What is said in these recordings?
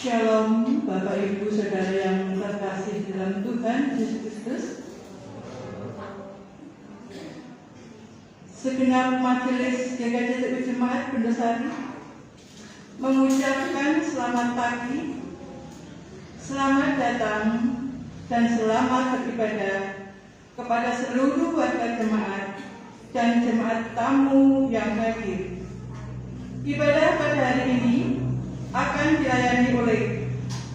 Shalom Bapak Ibu Saudara yang terkasih dalam Tuhan Yesus Kristus. Segenap majelis GKJ Jemaat Bendosari mengucapkan selamat pagi, selamat datang dan selamat beribadah kepada seluruh warga jemaat dan jemaat tamu yang hadir. Ibadah pada hari ini akan dilayani oleh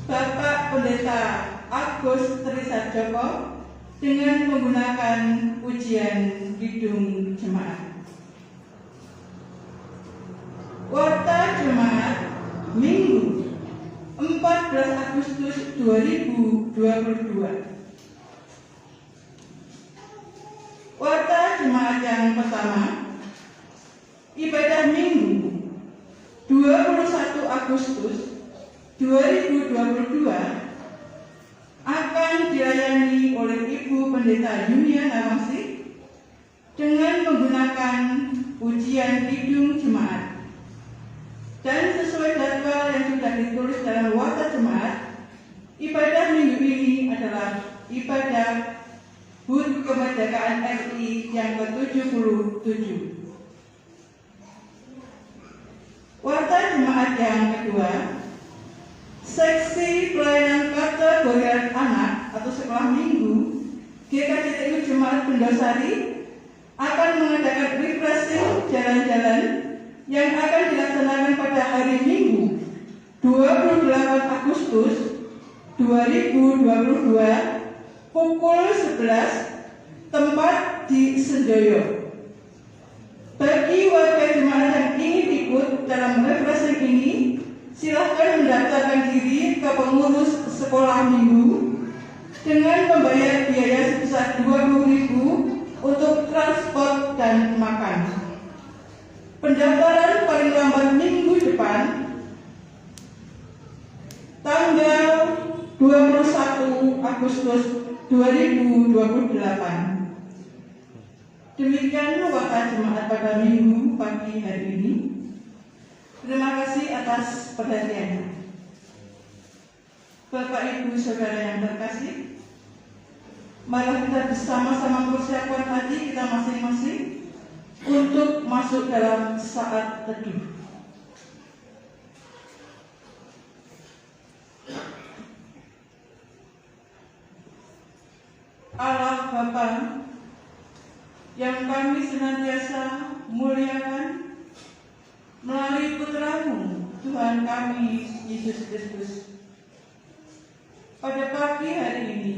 Bapak Pendeta Agus Trisatjoko dengan menggunakan pujian Kidung Jemaat. Warta Jemaat Minggu 14 Agustus 2022. Warta Jemaat yang pertama, ibadah Minggu 21 Agustus 2022 akan dilayani oleh Ibu Pendeta Yunia Nawasi dengan menggunakan pujian Kidung Jemaat. Dan sesuai jadwal yang sudah ditulis dalam Warta Jemaat, ibadah minggu ini adalah ibadah HUT Kemerdekaan RI yang ke-77. Warta Jemaat yang kedua, seksi pelayanan kategori anak atau sekolah minggu GKJTU Jemaat Bendosari akan mengadakan refreshing jalan-jalan yang akan dilaksanakan pada hari Minggu 28 Agustus 2022 pukul 11, tempat di Senjoyo. Bagi warga jemaat yang ingin ikut dalam refreshing ini, silakan mendaftarkan diri ke pengurus sekolah minggu dengan membayar biaya sebesar 20.000 untuk transport dan makan. Pendaftaran paling lambat minggu depan, tanggal 21 Agustus 2028. Demikian warta jemaat pada Minggu pagi hari ini. Terima kasih atas perhatiannya. Bapak Ibu Saudara yang terkasih, mari kita bersama-sama persiapkan hati kita masing-masing untuk masuk dalam saat teduh. Allah Bapa yang kami senantiasa muliakan melalui Putra-Mu, Tuhan kami Yesus Kristus. Pada pagi hari ini,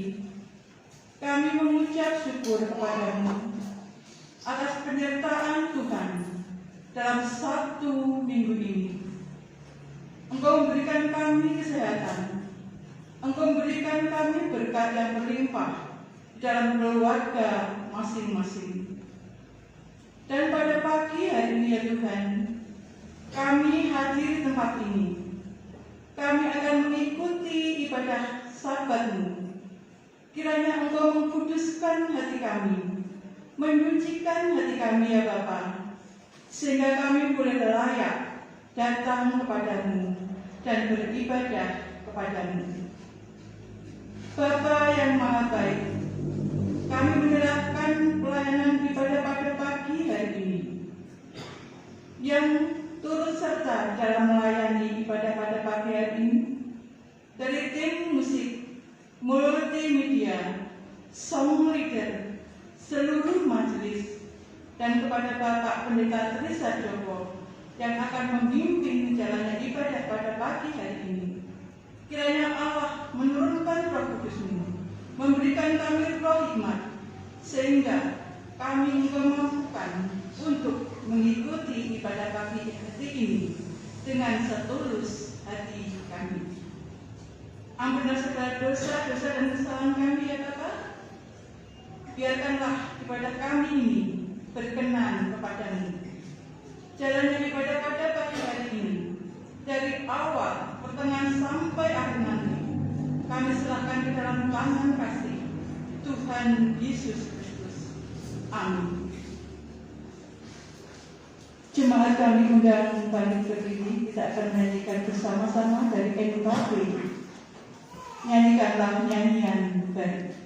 kami mengucap syukur kepada-Mu atas penyertaan Tuhan dalam satu minggu ini. Engkau memberikan kami kesehatan, Engkau memberikan kami berkat yang berlimpah dalam keluarga masing-masing. Dan pada pagi hari ini ya Tuhan, kami hadir di tempat ini. Kami akan mengikuti ibadah Sabat-Mu. Kiranya Engkau mengkuduskan hati kami, menyucikan hati kami ya Bapa, sehingga kami boleh layak datang kepada-Mu dan beribadah kepada-Mu. Bapa yang Maha Baik, kami menyerahkan pelayanan ibadah pada pagi hari ini yang turut serta dalam melayani ibadah pada pagi hari ini dari tim musik, multimedia, song leader, seluruh majelis, dan kepada Bapak Pendeta Trisatjoko yang akan memimpin jalannya ibadah pada pagi hari ini. Kiranya Allah menurunkan Roh Kudus-Mu, memberikan kami roh hikmat, sehingga kami memampukan untuk mengikuti ibadah pagi hari ini dengan setulus hati kami. Ampunilah segala dosa-dosa dan kesalahan kami ya Bapa. Biarkanlah ibadah kami ini berkenan kepada-Mu. Jalannya ibadah pada pagi hari ini, dari awal, pertengahan sampai akhir nanti, kami serahkan ke dalam tangan kasih Tuhan Yesus Kristus. Amin. Jemaat kami undang balik berdiri, kita akan menyanyikan bersama-sama dari NKB. Nyanyikanlah nyanyian baru.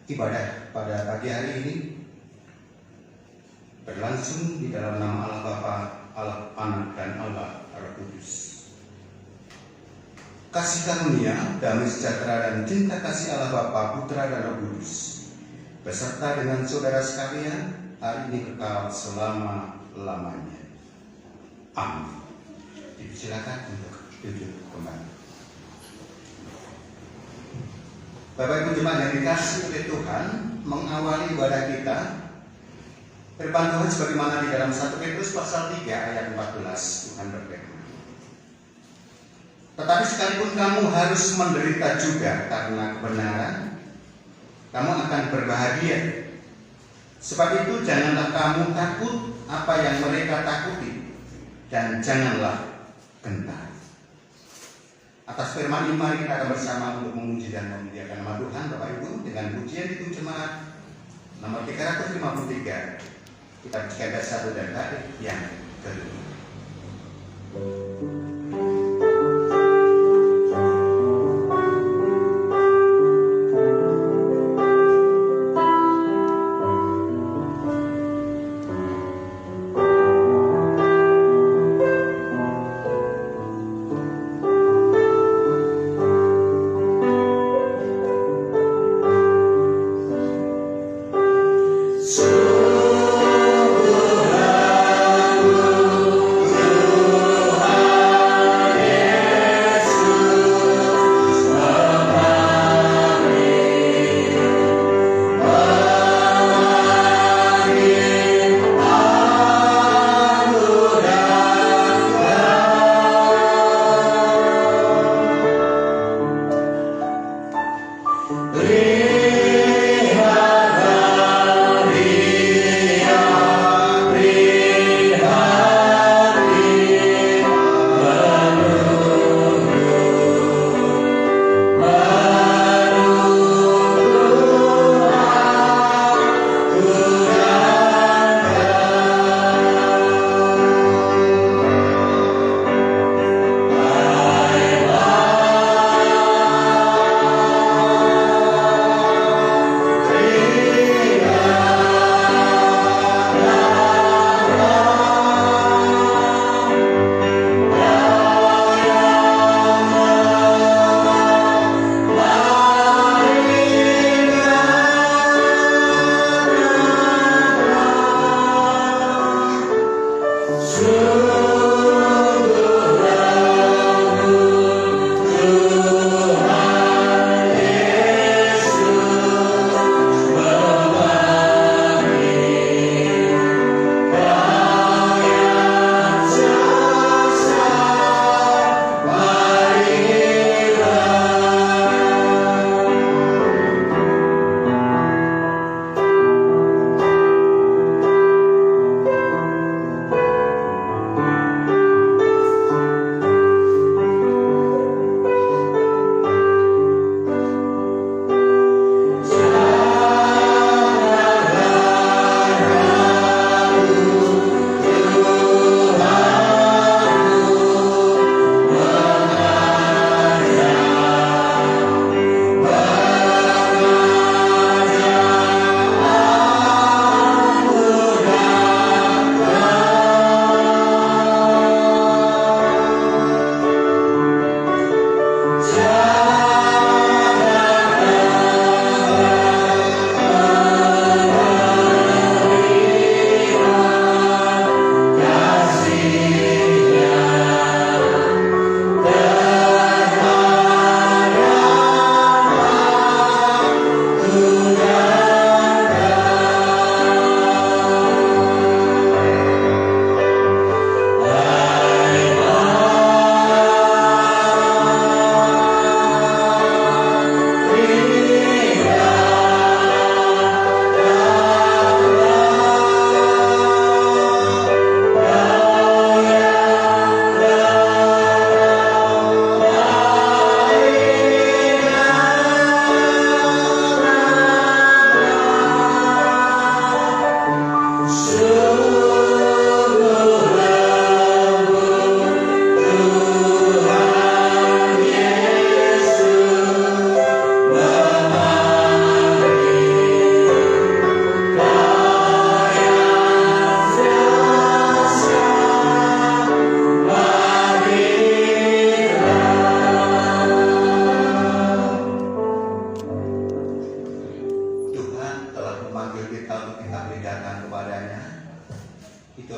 Ibadah pada pagi hari ini berlangsung di dalam nama Allah Bapa, Allah Anak, dan Allah Roh Kudus. Kasih karunia, damai sejahtera, dan cinta kasih Allah Bapa, Putra, dan Roh Kudus beserta dengan saudara sekalian hari ini kekal selama-lamanya. Amin. Silakan untuk duduk kembali. Bapak Ibu jemaat yang dikasihi oleh Tuhan, mengawali ibadah kita firman Tuhan sebagaimana di dalam 1 Petrus pasal 3 ayat 14. Tuhan berfirman, tetapi sekalipun kamu harus menderita juga karena kebenaran, kamu akan berbahagia. Sebab itu janganlah kamu takut apa yang mereka takuti, dan janganlah gentar. Atas firman ini mari kita akan bersama untuk memuji dan memuliakan nama Tuhan Bapak Ibu dengan pujian itu jemaat nomor 353. Kita jaga satu dan bait yang kedua. Tuhan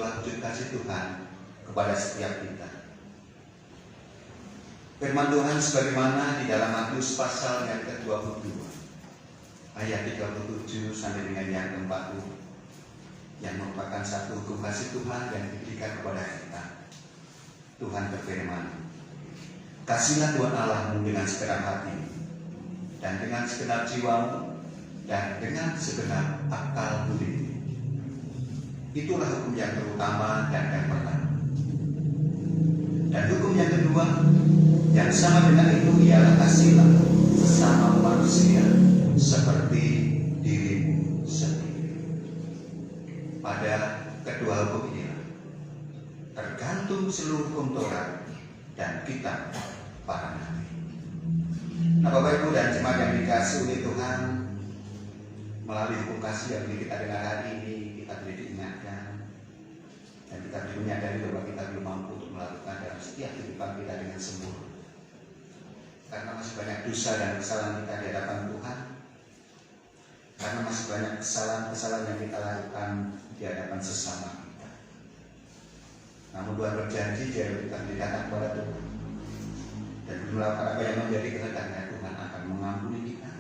itulah wujud kasih Tuhan kepada setiap kita. Firman Tuhan sebagaimana di dalam Matius pasal yang ke-22 ayat 37 sampai dengan yang ke-40, yang merupakan satu hukum kasih Tuhan yang diberikan kepada kita. Tuhan berfirman, "Kasihlah Tuhan Allahmu dengan segenap hatimu, dan dengan segenap jiwamu, dan dengan segenap akal budimu." Itulah hukum yang terutama dan yang pertama. Dan hukum yang kedua, yang sama dengan itu, ialah kasihlah sesama manusia seperti dirimu sendiri. Pada kedua hukum inilah tergantung seluruh hukum Taurat dan kitab para nabi. Nah, Bapak Ibu dan jemaat yang dikasihi oleh Tuhan, melalui hukum kasih yang kita dengar hari ini, kita boleh diingatkan dan kita boleh menyadari bahwa kita belum mampu untuk melakukan dalam setiap kehidupan kita dengan sempurna. Karena masih banyak dosa dan kesalahan kita di hadapan Tuhan. Karena masih banyak kesalahan-kesalahan yang kita lakukan di hadapan sesama kita. Namun Tuhan berjanji jika kita datang kepada Tuhan dan melakukan apa yang menjadi kehendaknya, Tuhan akan mengampuni kita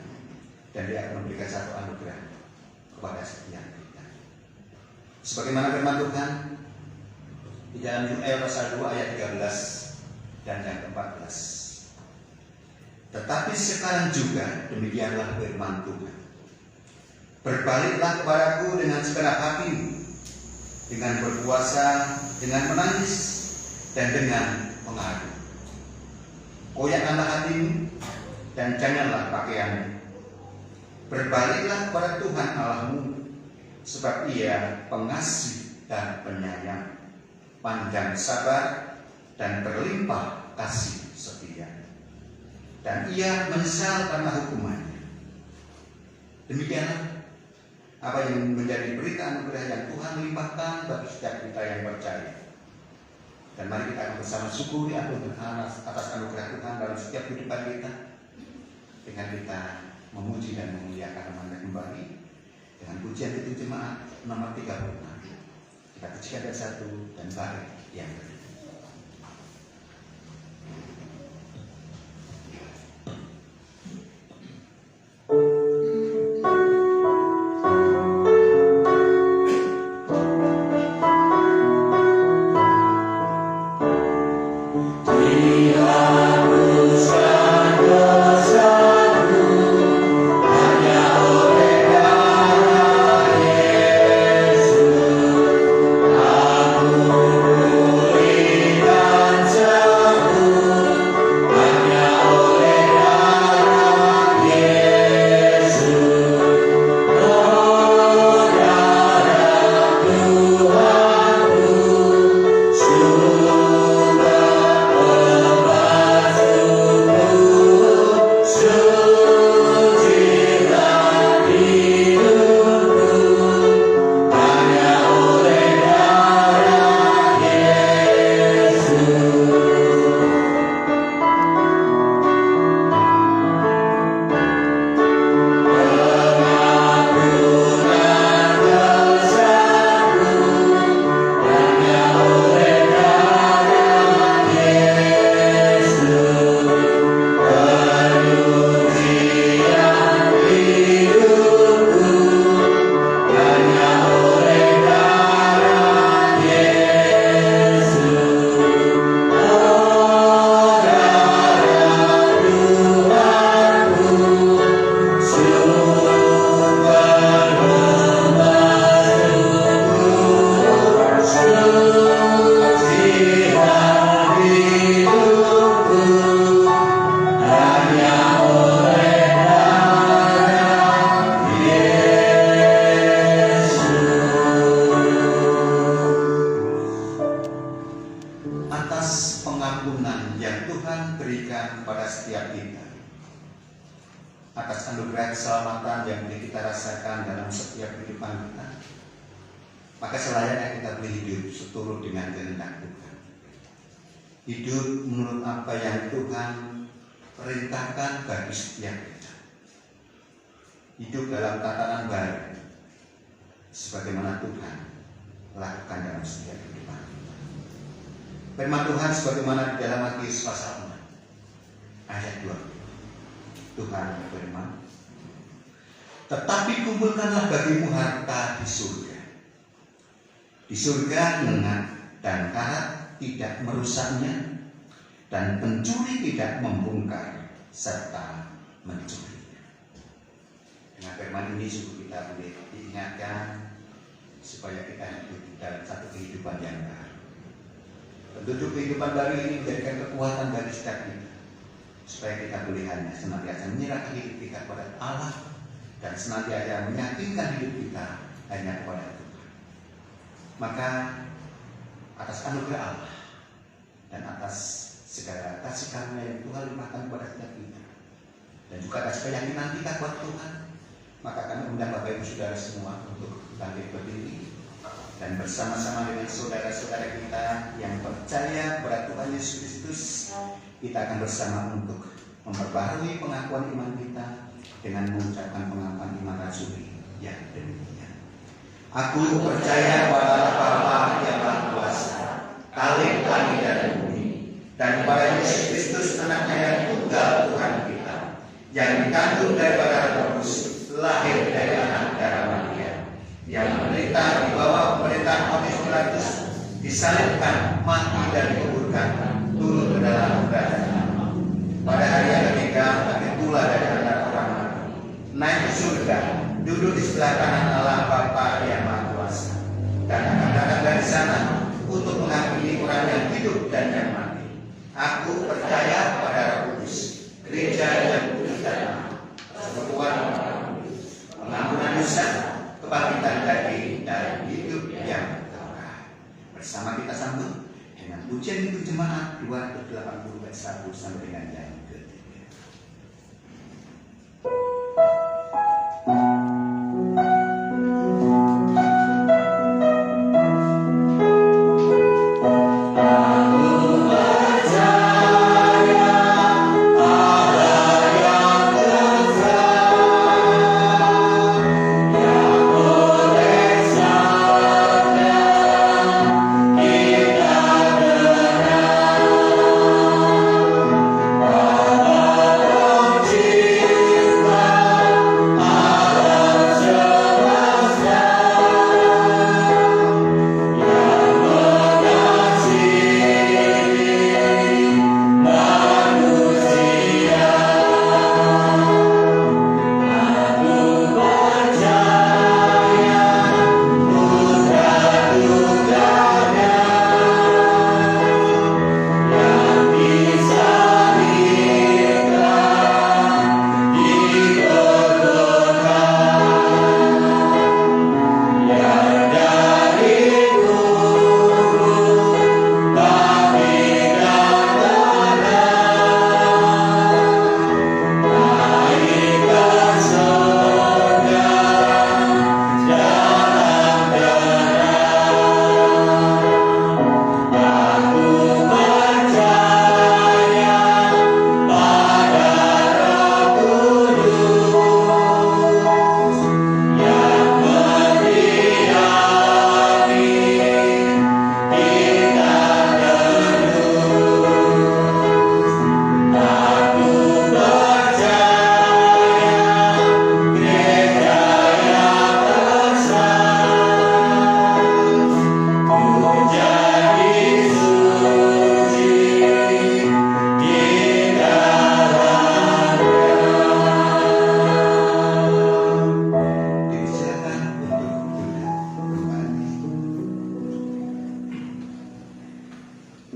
dan Dia akan memberikan satu anugerah kepada setiap kita. Sebagaimana firman Tuhan di dalam Yoel pasal 2 ayat 13 dan yang ke-14. "Tetapi sekarang juga demikianlah firman Tuhan. Berbaliklah kepadaku dengan segenap hatimu, dengan berpuasa, dengan menangis, dan dengan mengadu. Koyakkanlah hatimu, dan janganlah pakaianmu. Berbaliklah kepada Tuhan Allahmu, sebab Ia pengasih dan penyayang, panjang sabar, dan berlimpah kasih setia. Dan Ia menyesal karena hukumannya." Demikianlah apa yang menjadi berita anugerah yang Tuhan limpahkan bagi setiap kita yang percaya. Dan mari kita akan bersama syukuri atas anugerah Tuhan dalam setiap kehidupan kita, dengan kita memuji dan memuliakan nama-Nya kembali dengan pujian itu jemaat nomor 36. Kita pujikan dari 1 dan balik yang kedua. atas anugerah keselamatan yang boleh kita rasakan dalam setiap kehidupan kita, maka selayaknya kita boleh hidup seturut dengan kehendak Tuhan. Hidup menurut apa yang Tuhan perintahkan bagi setiap kita. Hidup dalam tatanan baru sebagaimana Tuhan lakukan dalam setiap kehidupan kita. Firman Tuhan sebagaimana di dalam Matius pasal 6 ayat 2. Tuhan berfirman, tetapi kumpulkanlah bagimu harta di surga. Di surga lengan dan karat tidak merusaknya, dan pencuri tidak membongkar serta mencurinya. Dengan firman ini sungguh kita boleh diingatkan supaya kita hidup dalam satu kehidupan yang baru. Penduduk kehidupan baru ini menjadikan kekuatan bagi setiap kita, supaya kita boleh hanya senantiasa menyerahkan hidup kita kepada Allah dan senantiasa meyakinkan hidup kita hanya kepada Tuhan. Maka atas anugerah Allah dan atas segala kasih karunia yang Tuhan limpahkan kepada setiap kita, dan juga atas keyakinan kita kepada Tuhan, maka kami undang Bapak Ibu Saudara semua untuk bangkit berdiri dan bersama-sama dengan saudara-saudara kita yang percaya kepada Tuhan Yesus Kristus, kita akan bersama untuk memperbaharui pengakuan iman kita dengan mengucapkan pengakuan iman rasuli yang demikian. Aku percaya kepada Allah Bapa yang Maha Kuasa, Khalik langit dan bumi, dan kepada Yesus Kristus anaknya yang tunggal Tuhan kita, yang dikandung daripada Roh Kudus, lahir dari anak darah Maria, yang menderita di bawah pemerintahan Pontius Pilatus, disalibkan, mati dan dikuburkan, turun ke dalam kerajaan. Pada hari yang ketiga bangkit pula dari antara orang mati, naik ke surga, duduk di sebelah kanan Allah Bapa yang Maha Kuasa, dan akan datang dari sana untuk mengampuni orang yang hidup dan yang mati. Aku percaya pada Roh Kudus, gereja yang kudus dan persekutuan, pengampunan dosa, kebangkitan dari hidup yang kekal. Bersama kita sambut dengan pujian itu jemaat 280 bait 1 sampai dengan yang ketiga.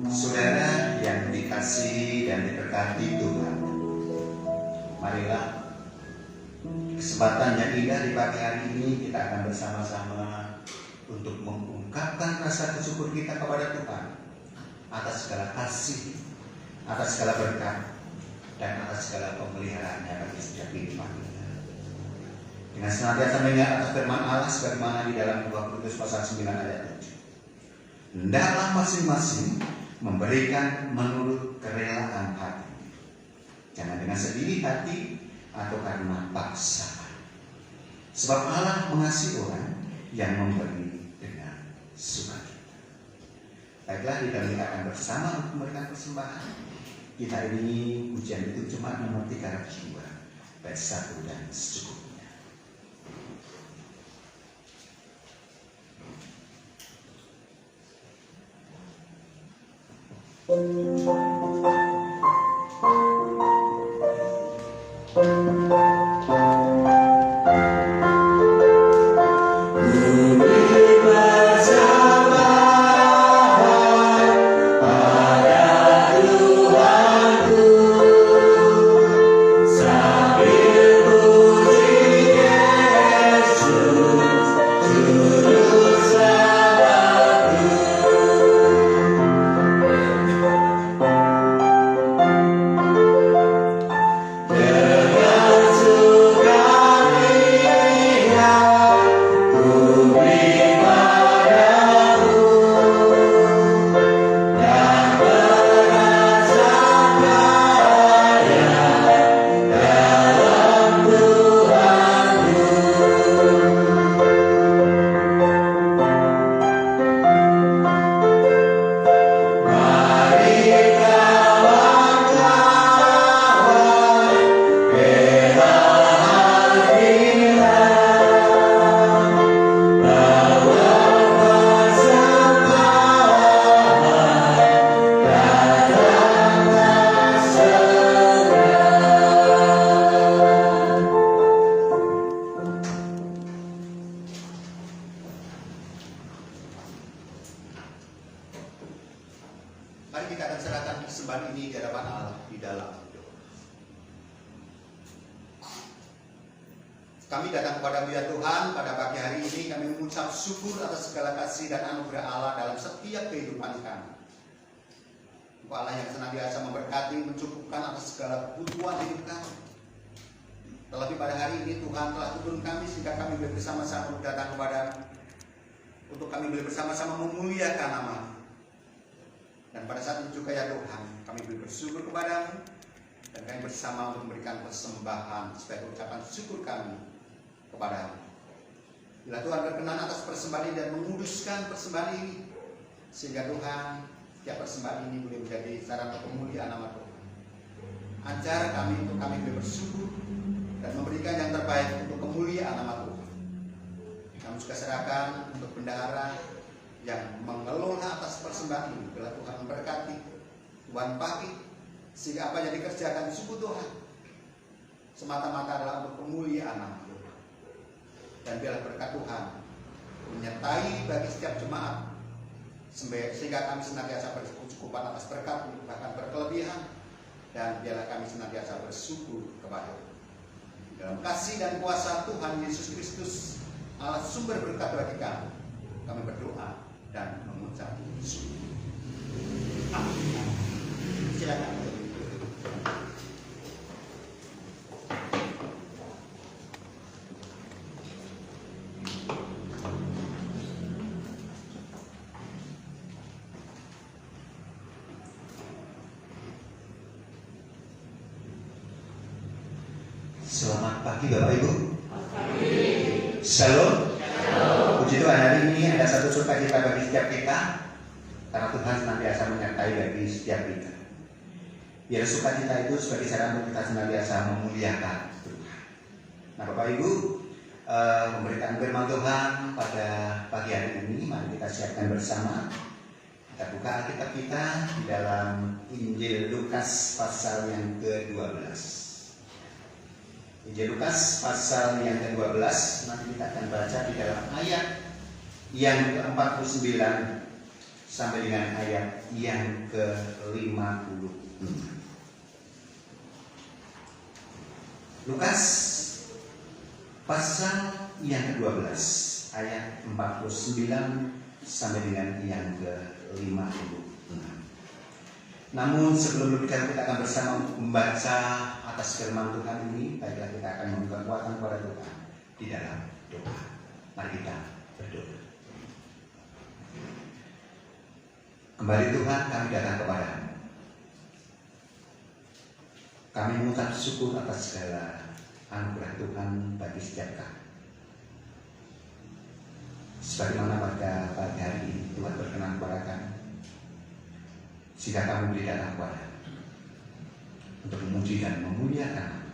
Saudara yang dikasihi dan diberkati Tuhan, marilah kesempatan yang indah di pagi hari ini kita akan bersama-sama untuk mengungkapkan rasa bersyukur kita kepada Tuhan atas segala kasih, atas segala berkat, dan atas segala pemeliharaannya bagi setiap kehidupan kita. Dengan senantiasa mengingat atas firman Allah sebagaimana di dalam 2 Korintus pasal 9 ayat 7. Hendaklah masing-masing memberikan menurut kerelaan hati, jangan dengan sedih hati atau karena paksaan. Sebab Allah mengasihi orang yang memberi dengan sukacita. Baiklah, kita akan bersama untuk memberikan persembahan. Kita ini pujian itu cuma nomor 302, bait 1 dan secukupnya. Mari kita akan serahkan persembahan ini di hadapan Allah di dalam doa. Kami datang kepada-Mu ya Tuhan, pada pagi hari ini kami mengucap syukur atas segala kasih dan anugerah Allah dalam setiap kehidupan kami. Engkau Allah yang senantiasa memberkati, mencukupkan atas segala kebutuhan hidup kami. Terlebih pada hari ini Tuhan telah tuntun kami sehingga kami boleh bersama-sama datang kepada-Mu, untuk kami boleh bersama-sama memuliakan nama-Mu. Dan pada saat itu juga ya Tuhan, kami bersyukur kepada-Mu dan kami bersama untuk memberikan persembahan sebagai ucapan syukur kami kepada-Mu. Bila Tuhan berkenan atas persembahan ini dan menguduskan persembahan ini, sehingga Tuhan setiap persembahan ini boleh menjadi sarana pemuliaan nama Tuhan. Ajar kami untuk kami boleh bersyukur dan memberikan yang terbaik untuk kemuliaan nama Tuhan. Kami juga serahkan untuk bendahara yang mengelola atas persembahan ini. Bila Tuhan memberkati, Tuhan pakai sehingga apa yang dikerjakan di suku Tuhan semata-mata adalah untuk kemuliaan nama Tuhan. Dan biarlah berkat Tuhan menyertai bagi setiap jemaat sehingga kami senantiasa berkecukupan atas berkat, bahkan berkelebihan, dan biarlah kami senantiasa bersyukur kepada-Mu. Dalam kasih dan kuasa Tuhan Yesus Kristus, Allah sumber berkat bagi kami berdoa dan mengucap syukur. Amin. Silakan. Selamat pagi Bapak Ibu. Shalom. Puji Tuhan, hari ini ada satu sukacita bagi setiap kita, karena Tuhan senantiasa menyertai bagi setiap kita. Biar sukacita itu sebagai cara untuk kita senantiasa memuliakan Tuhan. Nah Bapak Ibu, memberikan firman Tuhan pada pagi hari ini, mari kita siapkan bersama. Kita buka Alkitab kita di dalam Injil Lukas pasal yang ke-12. Injil Lukas pasal yang ke-12, nanti kita akan baca di dalam ayat yang ke-49 sampai dengan ayat yang ke-50. Lukas pasal yang ke-12 ayat 49 sampai dengan yang ke-50. Namun sebelum lebih jauh kita akan bersama untuk membaca atas firman Tuhan ini, baiklah kita akan membuka kekuatan kepada Tuhan di dalam doa. Mari kita berdoa. Kembali Tuhan, kami datang kepada-Mu. Kami mengucap syukur atas segala anugerah Tuhan bagi setiap kami. Sebagaimana pada pagi hari ini Tuhan berkenan kepada kami, sehingga kami berikan kuasa untuk memuji dan memuliakan.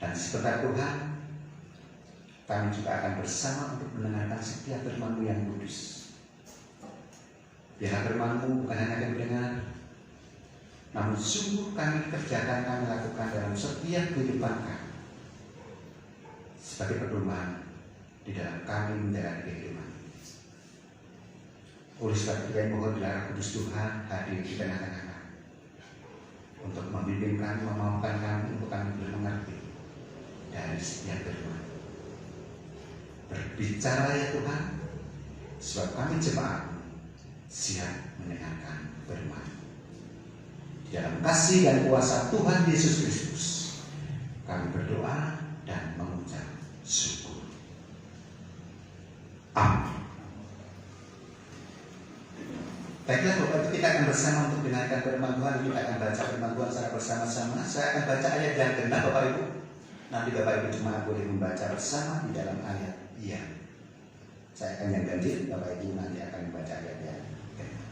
Dan sebentar Tuhan, kami juga akan bersama untuk mendengarkan setiap firman-Mu yang kudus. Biarlah firman-Mu bukan hanya kami dengar, namun sungguh kami kerjakan, kami lakukan dalam setiap kehidupan kami, sebagai pedoman di dalam kami menjalani kehidupan. Oleh sebab itu kami mohon Roh Kudus Tuhan hadir di tengah-tengah kami, untuk membimbing kami, memampukan kami untuk kami boleh mengerti dari setiap firman. Berbicara ya Tuhan, sebab kami jemaat siap mendengarkan firman. Di dalam kasih dan kuasa Tuhan Yesus Kristus, kami berdoa dan mengucap syukur. Amin. Baiklah Bapak Ibu, kita akan bersama untuk mendengarkan firman Tuhan. Kita akan baca firman Tuhan secara bersama-sama. Saya akan baca ayat yang genap Bapak Ibu. Nanti Bapak Ibu cuma boleh membaca bersama di dalam ayat yang saya akan yang ganjil, Bapak Ibu nanti akan membaca ayat yang genap.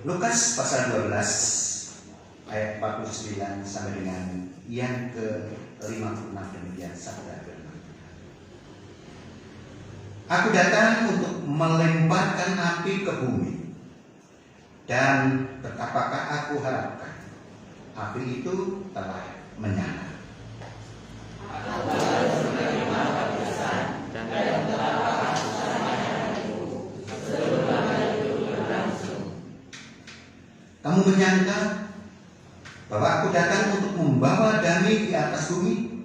Lukas pasal 12 ayat 49 sampai dengan yang ke-56 demikian sabda firman. Aku datang untuk melemparkan api ke bumi, dan betapakah aku harapkan api itu telah menyala. Kamu menyangka bahwa aku datang untuk membawa damai di atas bumi?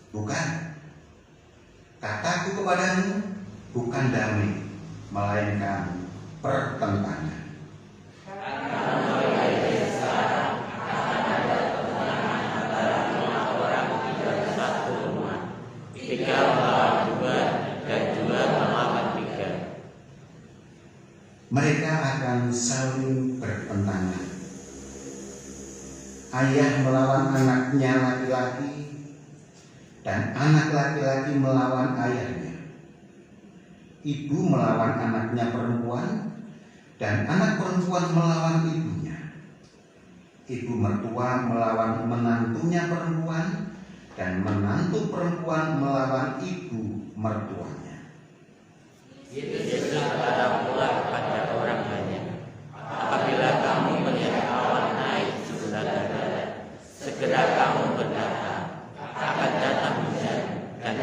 Bukan. Kataku kepadamu, bukan damai, melainkan pertentangan. Mereka akan saling bertentangan. Ayah melawan anaknya laki-laki, dan anak laki-laki melawan ayahnya. Ibu melawan anaknya perempuan, dan anak perempuan melawan ibunya. Ibu mertua melawan menantunya perempuan, dan menantu perempuan melawan ibu mertuanya. Yesus berkata pula kepada orang banyak, apabila kamu melihat awan naik sebelah barat, segera kamu berkata, akan datang hujan, dan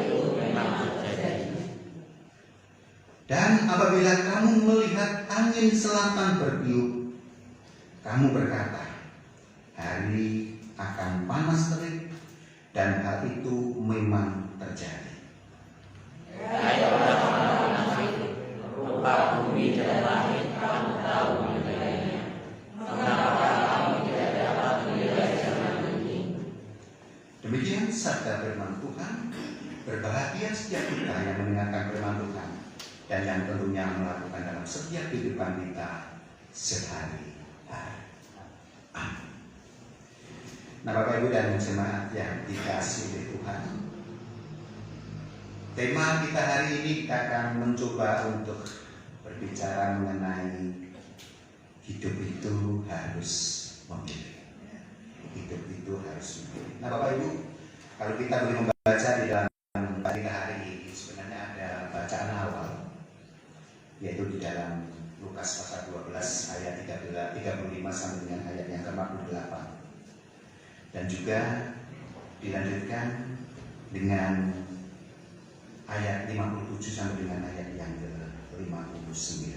itu memang terjadi. Dan apabila kamu melihat angin selatan bertiup, kamu berkata, hari akan panas terik, dan hal itu memang terjadi. Hai orang-orang munafik, rupa bumi dan langit kamu tahu nilainya. Mengapa kamu tidak dapat menilai zaman ini? Demikian sabda firman Tuhan. Berbahagia setiap kita yang mendengarkan firman Tuhan dan yang tentunya melakukan dalam setiap kehidupan kita sehari-hari. Amin. Nah Bapak Ibu dan jemaat yang dikasihi oleh Tuhan, tema kita hari ini kita akan mencoba untuk berbicara mengenai hidup itu harus memilih. Hidup itu harus memilih. Nah Bapak Ibu, kalau kita boleh membaca di dalam pagi hari ini, sebenarnya ada bacaan awal, yaitu di dalam Lukas pasal 12 ayat 35 sampai dengan ayat yang ke-48, dan juga dilanjutkan dengan ayat 57 sampai dengan ayat yang ke-59.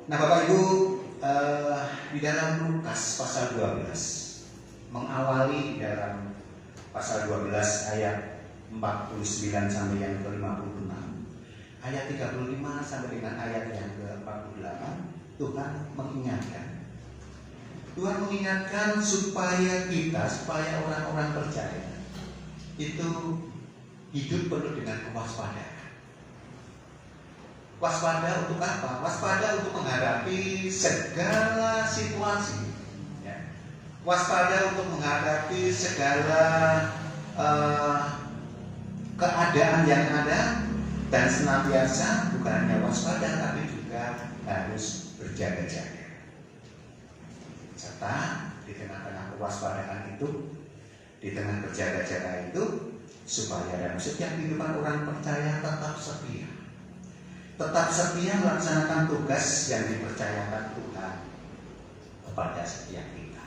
Nah Bapak Ibu, di dalam Lukas pasal 12 mengawali di dalam pasal 12 ayat 49 sampai yang ke-56, ayat 35 sampai dengan ayat yang ke-48, Tuhan mengingatkan supaya orang-orang percaya itu hidup penuh dengan kewaspadaan. Waspada untuk apa? Waspada untuk menghadapi segala situasi, waspada untuk menghadapi segala keadaan yang ada dan senantiasa bukan hanya waspada tapi juga harus berjaga-jaga. Serta di tengah-tengah kewaspadaan itu, di tengah berjaga-jaga itu, supaya dalam setiap kehidupan orang percaya tetap setia. Tetap setia melaksanakan tugas yang dipercayakan Tuhan kepada setiap kita.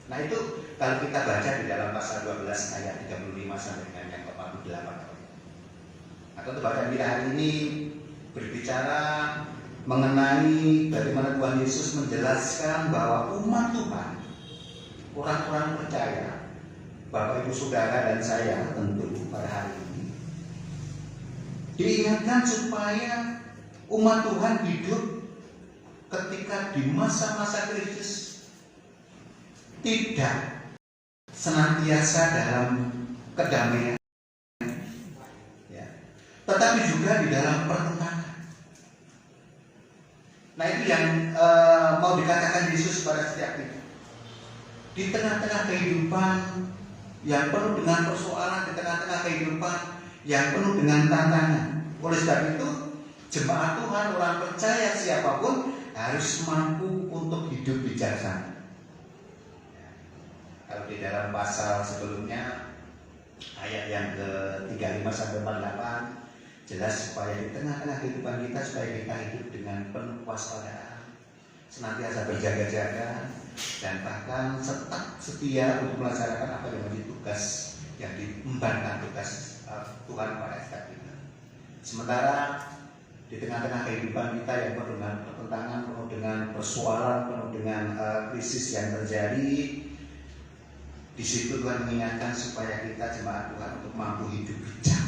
Nah itu kalau kita baca di dalam pasal 12 ayat 35 sampai dengan yang ke-48. Atau bacaan kita hari ini berbicara mengenai bagaimana Tuhan Yesus menjelaskan bahwa umat Tuhan, orang-orang percaya, Bapak Ibu Saudara dan saya tentu pada hari ini diingatkan supaya umat Tuhan hidup ketika di masa-masa krisis tidak senantiasa dalam kedamaian, ya, tetapi juga di dalam pertentangan. Nah itu yang mau dikatakan Yesus pada setiap kita. Di tengah-tengah kehidupan yang penuh dengan persoalan, di tengah-tengah kehidupan yang penuh dengan tantangan. Oleh sebab itu, jemaat Tuhan, orang percaya siapapun harus mampu untuk hidup bijaksana. Kalau di dalam pasal sebelumnya, ayat yang ke-35 sampai 48, jelas supaya di tengah-tengah kehidupan kita, supaya kita hidup dengan penuh kewaspadaan, senantiasa berjaga-jaga, dan bahkan tetap setia untuk melaksanakan apa yang menjadi tugas yang diembankan tugas Tuhan pada setiap kita. Sementara di tengah-tengah kehidupan kita yang penuh dengan pertentangan, penuh dengan persoalan, penuh dengan krisis yang terjadi, di situ Tuhan mengingatkan supaya kita jemaat Tuhan untuk mampu hidup bijak,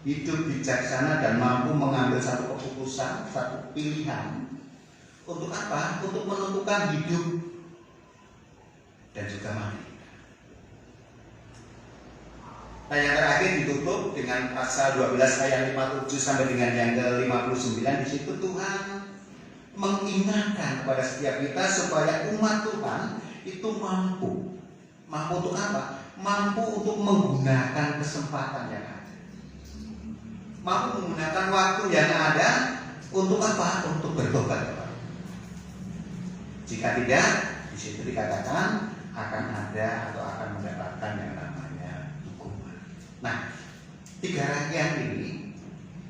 hidup bijaksana dan mampu mengambil satu keputusan, satu pilihan. Untuk apa? Untuk menentukan hidup dan juga mati. Nah yang terakhir ditutup dengan pasal 12 ayat 57 sampai dengan yang ke-59. Di situ Tuhan mengingatkan kepada setiap kita supaya umat Tuhan itu mampu untuk apa? Mampu untuk menggunakan kesempatan yang ada, mampu menggunakan waktu yang ada untuk apa? Untuk bertobat. Jika tidak, di situ dikatakan akan ada atau akan mendapatkan yang namanya hukuman. Nah, 3 rangkaian ini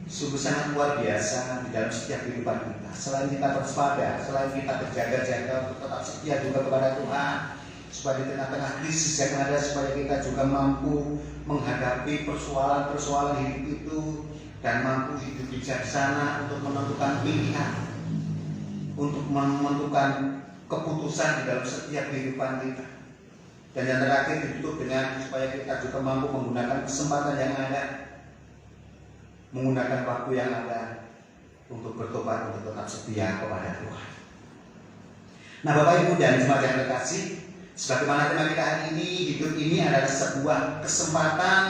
sungguh sangat luar biasa di dalam setiap kehidupan kita. Selain kita berwaspada, selain kita berjaga-jaga untuk tetap setia juga kepada Tuhan, supaya di tengah-tengah krisis yang ada, supaya kita juga mampu menghadapi persoalan-persoalan hidup itu dan mampu hidup bijaksana untuk menentukan pilihan, untuk menentukan keputusan di dalam setiap kehidupan kita. Dan yang terakhir ditutup dengan supaya kita juga mampu menggunakan kesempatan yang ada, menggunakan waktu yang ada untuk bertobat, untuk tetap setia kepada Tuhan. Nah Bapak Ibu dan jemaat yang terkasih, sebagaimana tema kita hari ini, hidup ini adalah sebuah kesempatan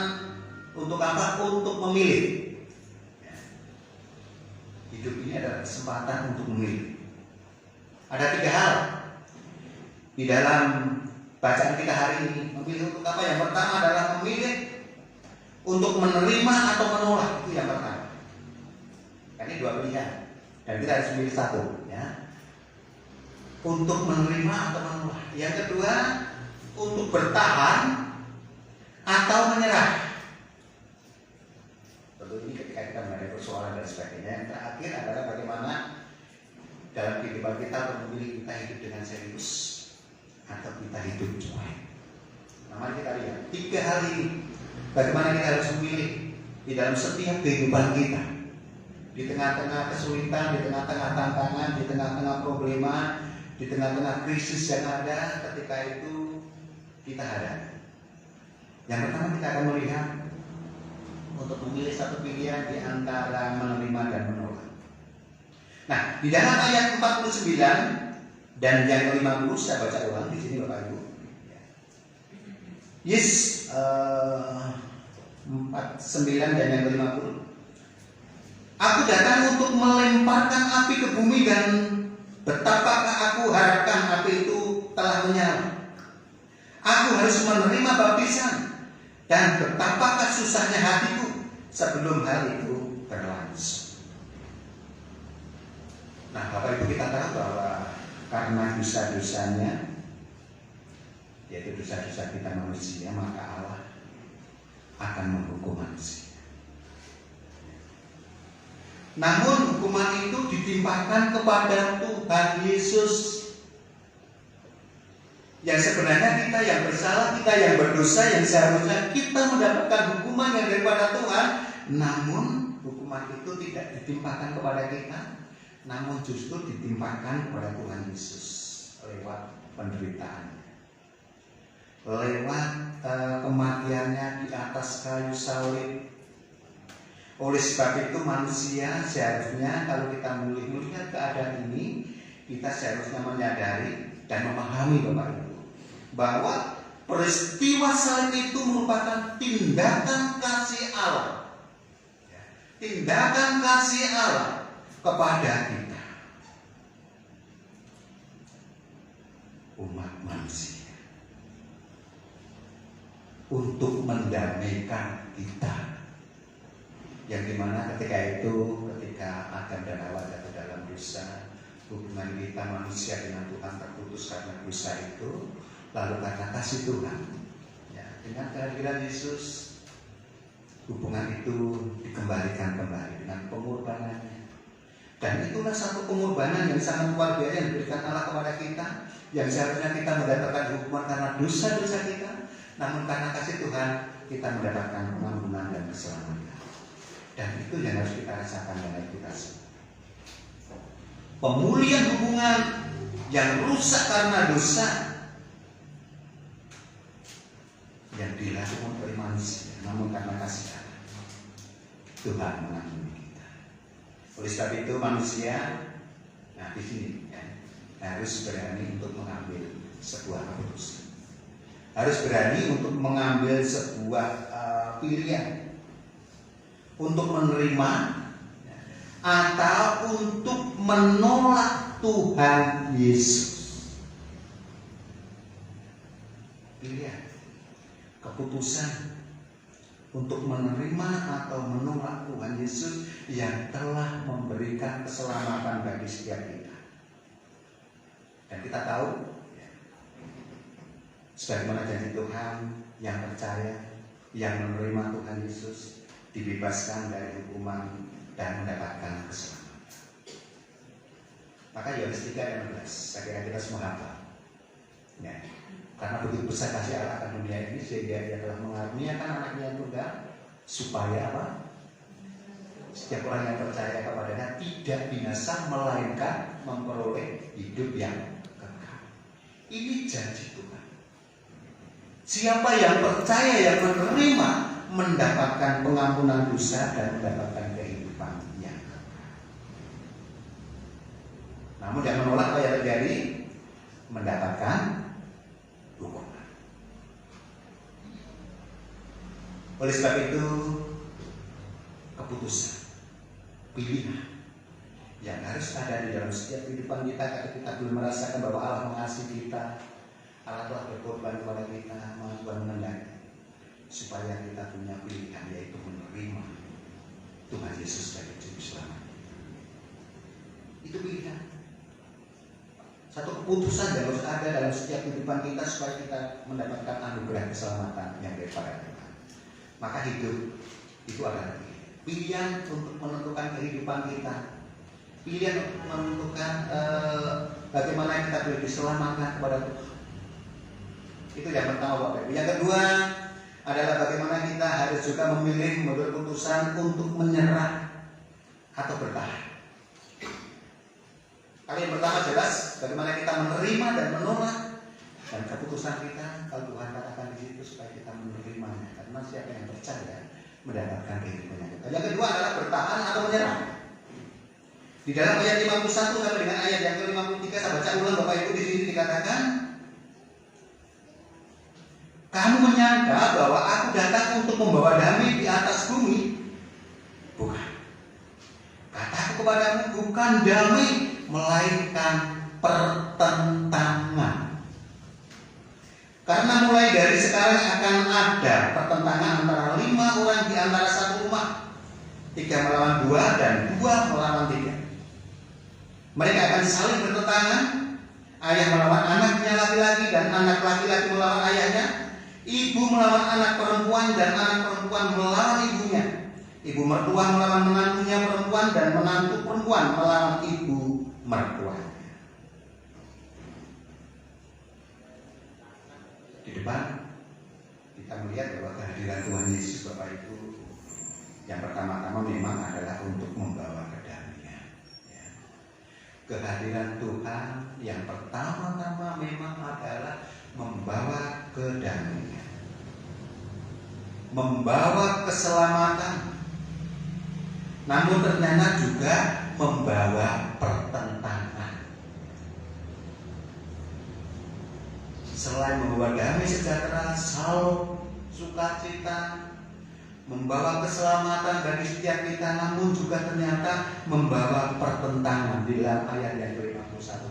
untuk apa? Untuk memilih. Hidup ini adalah kesempatan untuk memilih. Ada 3 hal di dalam bacaan kita hari ini. Memilih untuk apa? Yang pertama adalah memilih untuk menerima atau menolak. Itu yang pertama. Ini 2 pilihan dan kita harus memilih satu, ya. Untuk menerima atau menolak. Yang kedua, untuk bertahan atau menyerah. Tentu ini ketika kita menghadapi persoalan dan sebagainya. Yang terakhir adalah bagaimana dalam kehidupan kita memilih kita hidup dengan serius atau kita hidup cuek. Nah, mari kita lihat 3 hal ini. Bagaimana kita harus memilih di dalam setiap kehidupan kita. Di tengah-tengah kesulitan, di tengah-tengah tantangan, di tengah-tengah problema, di tengah-tengah krisis yang ada, ketika itu kita hadapi. Yang pertama kita akan melihat untuk memilih satu pilihan di antara menerima dan menolak. Nah, di dalam ayat 49 dan yang ke-50 saya baca ulang di sini Bapak Ibu. Yes, 49 dan yang ke-50. Aku datang untuk melemparkan api ke bumi dan betapakah aku harapkan api itu telah menyala. Aku harus menerima baptisan Dan betapakah susahnya hatiku sebelum hal itu berlangsung. Nah, Bapak Ibu, kita tahu bahwa karena dosa-dosanya, yaitu dosa-dosa kita manusia, maka Allah akan menghukum manusia. Namun hukuman itu ditimpakan kepada Tuhan Yesus, yang sebenarnya kita yang bersalah, kita yang berdosa, yang seharusnya kita mendapatkan hukuman yang daripada Tuhan. Namun hukuman itu tidak ditimpakan kepada kita, namun justru ditimpakan kepada Tuhan Yesus lewat penderitaan, lewat kematiannya di atas kayu salib. Oleh sebab itu manusia seharusnya, kalau kita melihat keadaan ini, kita seharusnya menyadari dan memahami Bapak Ibu, bahwa peristiwa salib itu merupakan tindakan kasih Allah, tindakan kasih Allah kepada kita, umat manusia, untuk mendamaikan kita, yang dimana ketika Adam dan Hawa jatuh dalam dosa, hubungan kita manusia dengan Tuhan terputus karena dosa itu. Lalu karena kasih Tuhan, ya, dengan kehadiran Yesus, hubungan itu dikembalikan kembali dengan pengorbanannya. Dan itulah satu pengorbanan yang sangat luar biasa yang diberikan Allah kepada kita, yang seharusnya kita mendapatkan hukuman karena dosa-dosa kita, namun karena kasih Tuhan kita mendapatkan pengampunan dan keselamatan. Dan itu yang harus kita rasakan dengan kita semua. Pemulihan hubungan yang rusak karena dosa yang dilakukan oleh manusia, namun karena kasih Allah, Tuhan mengampuni kita. Oleh sebab itu manusia, nah di sini ya, harus berani untuk mengambil sebuah keputusan, harus berani untuk mengambil sebuah pilihan, untuk menerima atau untuk menolak Tuhan Yesus. Pilihan, keputusan untuk menerima atau menolak Tuhan Yesus yang telah memberikan keselamatan bagi setiap kita. Dan kita tahu, sebagaimana janji Tuhan, yang percaya, yang menerima Tuhan Yesus dibebaskan dari hukuman dan mendapatkan keselamatan. Maka Yohanes 3:16, saya kira kita semua hafal. Ya. Karena begitu besar kasih Allah akan dunia ini, sehingga Dia telah mengaruniakan anaknya yang tunggal, supaya apa? Setiap orang yang percaya kepadanya tidak binasa, melainkan memperoleh hidup yang kekal. Ini janji Tuhan. Siapa yang percaya, yang menerima, mendapatkan pengampunan dosa dan mendapatkan kehidupan yang kekal. Namun yang menolak apa yang terjadi? Mendapatkan hukuman. Oleh sebab itu, keputusan, pilihan yang harus ada di dalam setiap kehidupan kita, ketika kita belum merasakan bahwa Allah mengasihi kita, Allah telah berkorban kepada kita, Tuhan mengendaki, supaya kita punya pilihan, yaitu menerima Tuhan Yesus sebagai Juru Selamat. Itu pilihan, satu keputusan yang harus ada dalam setiap kehidupan kita, supaya kita mendapatkan anugerah keselamatan yang daripada Tuhan. Maka hidup itu adalah pilihan untuk menentukan kehidupan kita, pilihan untuk menentukan bagaimana kita boleh diselamatkan kepada Tuhan. Itu yang pertama, Bapak Ibu. Yang kedua adalah bagaimana kita harus juga memilih mengambil keputusan untuk menyerah atau bertahan. Kali yang pertama jelas bagaimana kita menerima dan menolak, dan keputusan kita kalau Tuhan katakan di situ supaya kita menerimanya, karena siapa yang percaya mendapatkan kehidupan yang kekal. Yang kedua adalah bertahan atau menyerah. Di dalam ayat 51 sampai dengan ayat yang ke-53, saya baca ulang Bapak Ibu. Di sini dikatakan, kamu menyangka bahwa aku datang untuk membawa damai di atas bumi? Bukan. Kataku kepadamu, bukan damai, melainkan pertentangan. Karena mulai dari sekarang akan ada pertentangan antara 5 orang di antara satu rumah, 3 melawan 2 dan 2 melawan 3. Mereka akan saling bertentangan, ayah melawan anaknya laki-laki dan anak laki-laki melawan ayahnya, ibu melawan anak perempuan dan anak perempuan melawan ibunya, ibu mertua melawan menantunya perempuan dan menantu perempuan melawan ibu mertua. Di depan kita melihat bahwa kehadiran Tuhan Yesus Bapak Ibu yang pertama-tama memang adalah untuk membawa kedamaian. Ya. Kehadiran Tuhan yang pertama-tama memang adalah membawa kedamaian, membawa keselamatan, namun ternyata juga membawa pertentangan. Selain membawa damai sejahtera, salam, sukacita, membawa keselamatan bagi setiap kita, namun juga ternyata membawa pertentangan di dalam ayat yang ke-51.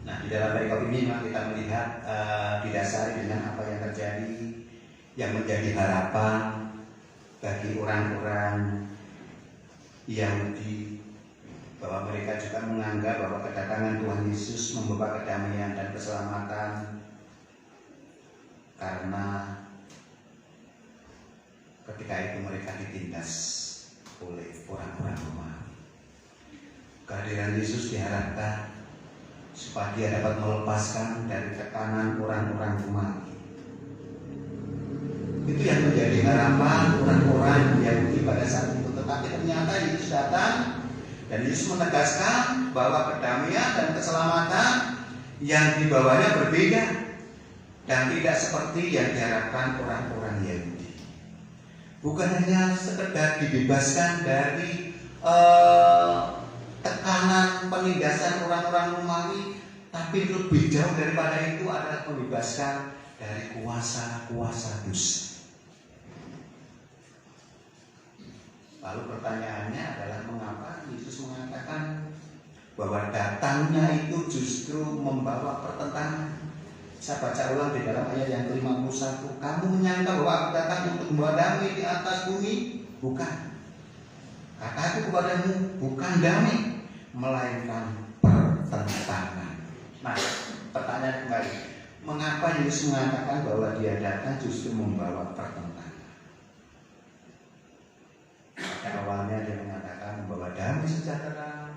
Nah, di dalam perikop ini memang kita melihat didasari dengan apa yang terjadi, yang menjadi harapan bagi orang-orang Yahudi, bahwa mereka juga menganggap bahwa kedatangan Tuhan Yesus membawa kedamaian dan keselamatan karena ketika itu mereka ditindas oleh orang-orang Romawi. Kehadiran Yesus diharapkan supaya dia dapat melepaskan dari tekanan orang-orang Romawi. Itu yang menjadi harapan orang-orang Yahudi pada saat itu. Tetapi ternyata Yesus datang dan Yesus menegaskan bahwa kedamaian dan keselamatan yang dibawanya berbeda dan tidak seperti yang diharapkan orang-orang Yahudi. Bukan hanya sekedar dibebaskan dari tekanan penindasan orang-orang Romawi, tapi lebih jauh daripada itu adalah membebaskan dari kuasa-kuasa dosa. Lalu pertanyaannya adalah mengapa Yesus mengatakan bahwa datangnya itu justru membawa pertentangan. Saya baca ulang di dalam ayat yang ke-51. Kamu menyangka bahwa aku datang untuk membawa damai di atas bumi? Bukan. Kataku kepadamu, bukan damai, melainkan pertentangan. Nah, pertanyaan kembali, mengapa Yesus mengatakan bahwa dia datang justru membawa pertentangan? Pada awalnya dia mengatakan membawa damai sejahtera,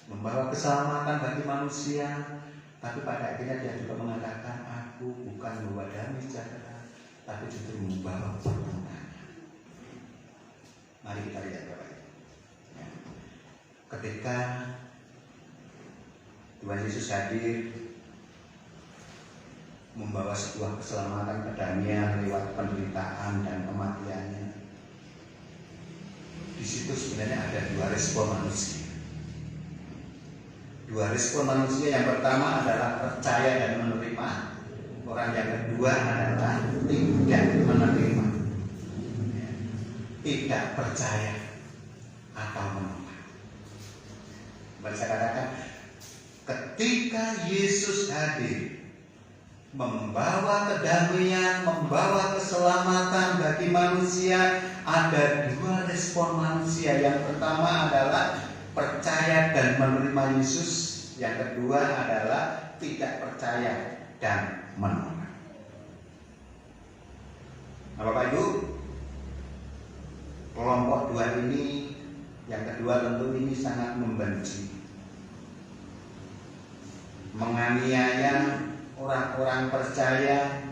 membawa keselamatan bagi manusia, tapi pada akhirnya dia juga mengatakan, aku bukan membawa damai sejahtera, tapi justru membawa pertentangan. Mari kita lihat Bapak. Ketika Tuhan Yesus hadir membawa sebuah keselamatan kedamaian lewat penderitaan dan kematiannya, di situ sebenarnya ada 2 respon manusia. 2 respon manusia, yang pertama adalah percaya dan menerima. Orang yang kedua adalah tidak menerima, tidak percaya atau menolak. Saya katakan, ketika Yesus hadir membawa kedamaian, membawa keselamatan bagi manusia, ada 2 respon manusia. Yang pertama adalah percaya dan menerima Yesus, yang kedua adalah tidak percaya dan menolak. Nah, Bapak Ibu, kelompok 2 ini, yang kedua tentu ini sangat membenci, menganiaya orang-orang percaya,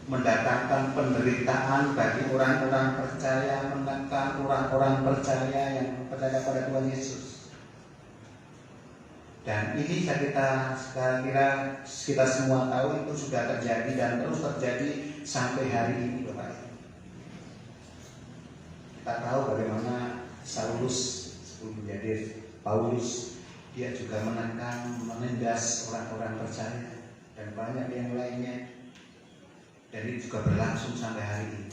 mendatangkan penderitaan bagi orang-orang percaya, menekan orang-orang percaya yang percaya pada Tuhan Yesus. Dan ini kita semua tahu itu sudah terjadi dan terus terjadi sampai hari ini, Bapak. Kita tahu bagaimana Saulus sebelum menjadi Paulus, dia juga menekan, menindas orang-orang percaya dan banyak yang lainnya. Dan ini juga berlangsung sampai hari ini.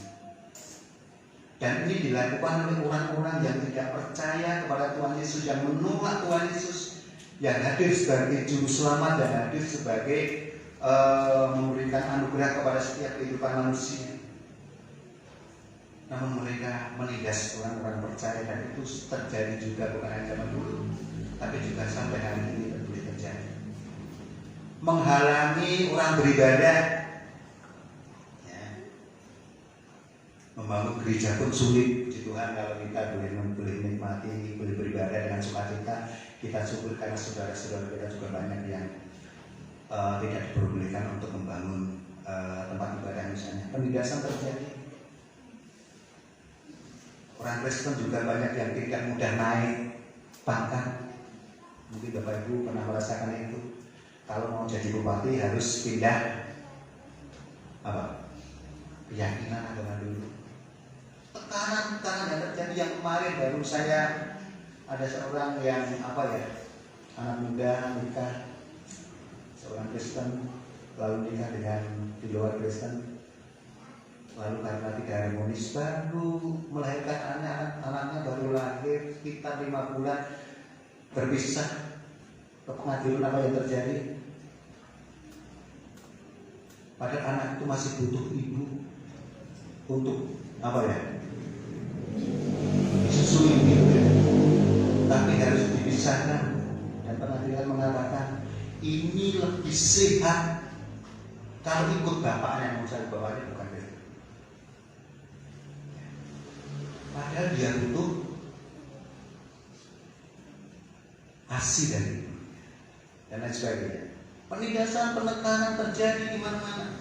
Dan ini dilakukan oleh orang-orang yang tidak percaya kepada Tuhan Yesus, yang menolak Tuhan Yesus, yang hadir sebagai juru selamat dan hadir sebagai memberikan anugerah kepada setiap kehidupan manusia. Namun mereka menindas orang-orang percaya, dan itu terjadi juga bukan hanya zaman dulu, tapi juga sampai hari ini boleh terjadi. Menghalangi orang beribadah, ya. Membangun gereja pun sulit. Puji Tuhan kalau kita boleh menikmati, boleh beribadah dengan sukacita, kita syukur karena saudara-saudara kita juga banyak yang tidak diperbolehkan untuk membangun tempat ibadah misalnya. Penindasan terjadi. Orang Kristen juga banyak yang tidak mudah naik pangkat. Mungkin Bapak Ibu pernah merasakan itu. Kalau mau jadi bupati harus pindah keyakinan agama dulu. Tekanan yang terjadi yang kemarin baru saya ada seorang yang anak muda nikah, seorang Kristen lalu nikah dengan di luar Kristen. Lalu karena tidak harmonis baru melahirkan anaknya baru lahir sekitar 5 bulan berpisah. Ke pengadilan apa yang terjadi? Padahal anak itu masih butuh ibu untuk disusui gitu ya. Tapi harus dipisahkan, dan pengadilan mengatakan ini lebih sehat kalau ikut bapaknya, yang saya bapaknya bukan dia. Padahal dia butuh ASI dari ibu dan lain sebagainya. Penindasan, penekanan terjadi di mana-mana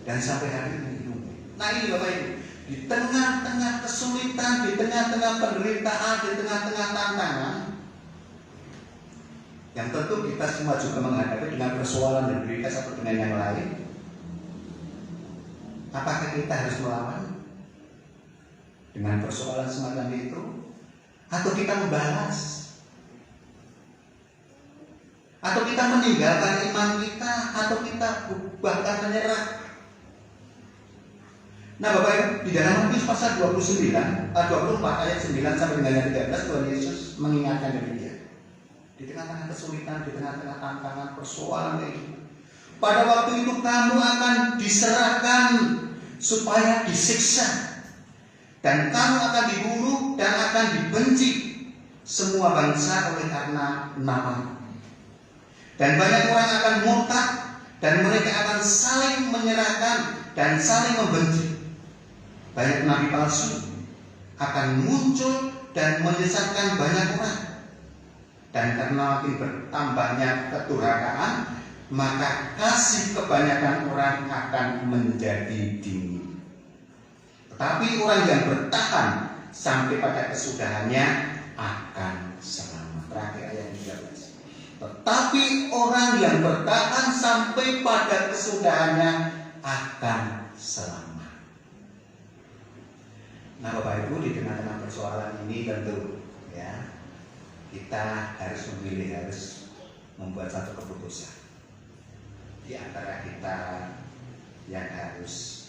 dan sampai hari ini. Nah ini Bapak Ibu, di tengah-tengah kesulitan, di tengah-tengah penderitaan, di tengah-tengah tantangan, yang tentu kita semua juga menghadapi dengan persoalan dan penderitaan satu dengan yang lain. Apakah kita harus melawan dengan persoalan semacam itu, atau kita membalas, atau kita meninggalkan iman kita, atau kita bahkan menyerah? Nah Bapak Ibu, di dalam Matius pasal 24 ayat 9 sampai dengan ayat 13, Tuhan Yesus mengingatkan demikian. Di tengah-tengah kesulitan, di tengah-tengah tantangan, persoalan itu, pada waktu itu kamu akan diserahkan supaya disiksa, dan kamu akan dibunuh dan akan dibenci semua bangsa oleh karena nama. Dan banyak orang akan murtad, dan mereka akan saling menyerahkan dan saling membenci. Banyak nabi palsu akan muncul dan menyesatkan banyak orang. Dan karena makin bertambahnya kedurhakaan, maka kasih kebanyakan orang akan menjadi dingin. Tetapi orang yang bertahan sampai pada kesudahannya akan selamat. Terakhir ayat 13. Tetapi orang yang bertahan sampai pada kesudahannya akan selamat. Nah Bapak Ibu, di tengah-tengah persoalan ini tentu ya, kita harus memilih, harus membuat satu keputusan. Di antara kita yang harus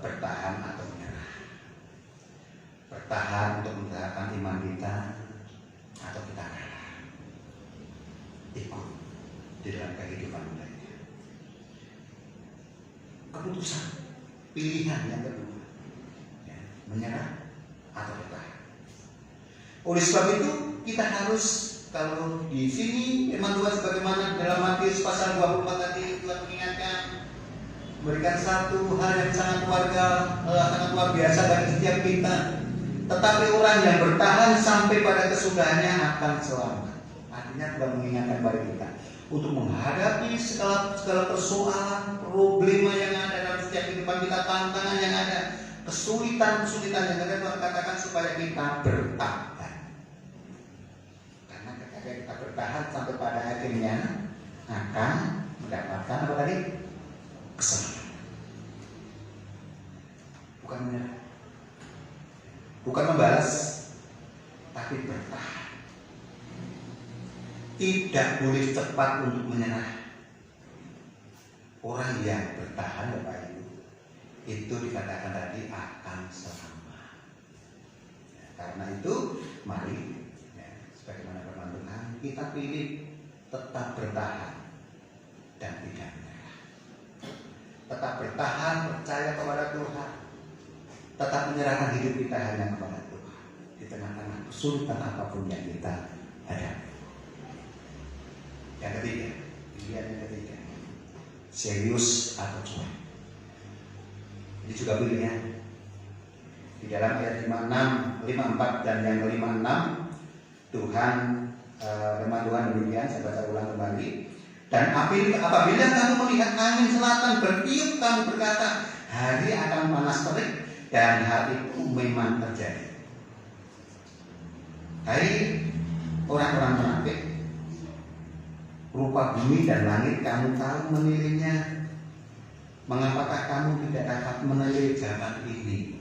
bertahan atau menyerah. Bertahan untuk mempertahankan iman kita, atau kita kalah ikut di dalam kehidupan lainnya. Keputusan, pilihan yang kedua, ya, menyerah atau bertahan. Oleh sebab itu kita harus, kalau di sini firman Tuhan sebagaimana dalam Matius pasal 24 tadi Tuhan mengingatkan, memberikan satu hal yang sangat luar biasa bagi setiap kita. Tetapi orang yang bertahan sampai pada kesudahannya akan selamat. Artinya Tuhan mengingatkan kepada kita untuk menghadapi segala persoalan, problema yang ada dalam setiap kehidupan kita, tantangan yang ada, kesulitan yang ada. Tuhan katakan supaya kita bertahan. Karena ketika kita bertahan sampai pada akhirnya akan mendapatkan apa tadi? Keselamatan. Bukan menyerah, bukan membalas, tapi bertahan. Tidak boleh cepat untuk menyerah. Orang yang bertahan Bapak Ibu, itu dikatakan tadi akan selamat. Ya, karena itu mari, ya, sebagaimana firman Tuhan, kita pilih tetap bertahan dan tidak menyerah. Tetap bertahan, percaya kepada Tuhan. Tetap menyerahkan hidup kita hanya kepada Tuhan di tengah-tengah kesulitan apapun yang kita hadapi. Yang ketiga, pilihan yang ketiga, serius atau cuek. Ini juga pilihan. Di dalam ayat 54 dan yang ke-56, Tuhan firman Tuhan demikian, saya baca ulang kembali. Dan apabila kamu melihat angin selatan bertiup, kamu berkata, hari akan panas terik, dan hal itu memang terjadi. Hai orang-orang munafik, rupa bumi dan langit kamu tahu menilainya. Mengapakah kamu tidak dapat menilai zaman ini?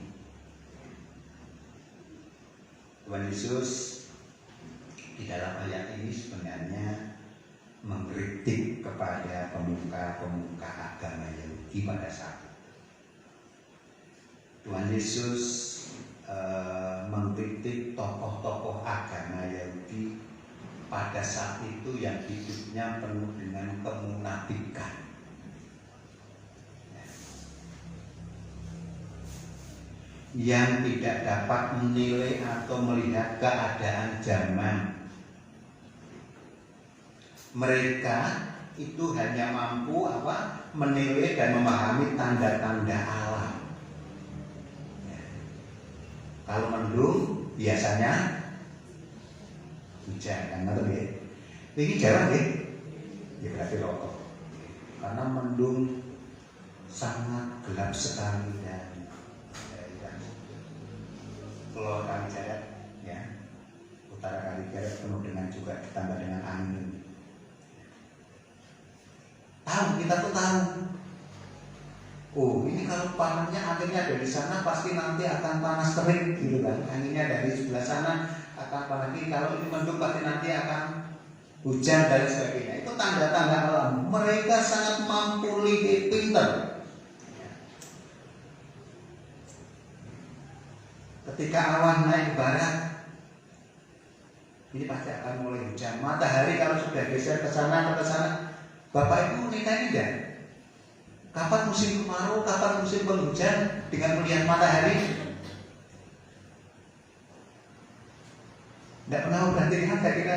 Tuhan Yesus di dalam ayat ini sebenarnya mengkritik kepada pemuka-pemuka agama Yahudi pada saat itu. Tuhan Yesus mengkritik tokoh-tokoh agama Yahudi pada saat itu yang hidupnya penuh dengan kemunafikan. Yang tidak dapat menilai atau melihat keadaan zaman. Mereka itu hanya mampu menilai dan memahami tanda-tanda alam. Kalau mendung biasanya hujan, kan ngerti ya? Ini jarang ya? Ya berarti rokok. Karena mendung sangat gelap sekali dan Pulau Kalijaga, ya, utara Kalijaga penuh dengan juga ditambah dengan angin. Kita tuh tahu. Oh, ini kalau panasnya anginnya dari sana pasti nanti akan panas terik, gitu kan? Anginnya dari sebelah sana akan panas. Kalau ini mendung pasti nanti akan hujan dan sebagainya. Itu tanda-tanda alam. Mereka sangat mampu lihat pintar. Ketika awan naik ke barat, ini pasti akan mulai hujan. Matahari kalau sudah geser ke sana atau ke sana, Bapak Ibu nikah tidak? Kapan musim kemarau, kapan musim penghujan dengan melihat matahari? Tidak pernah berhenti lihat, saya kira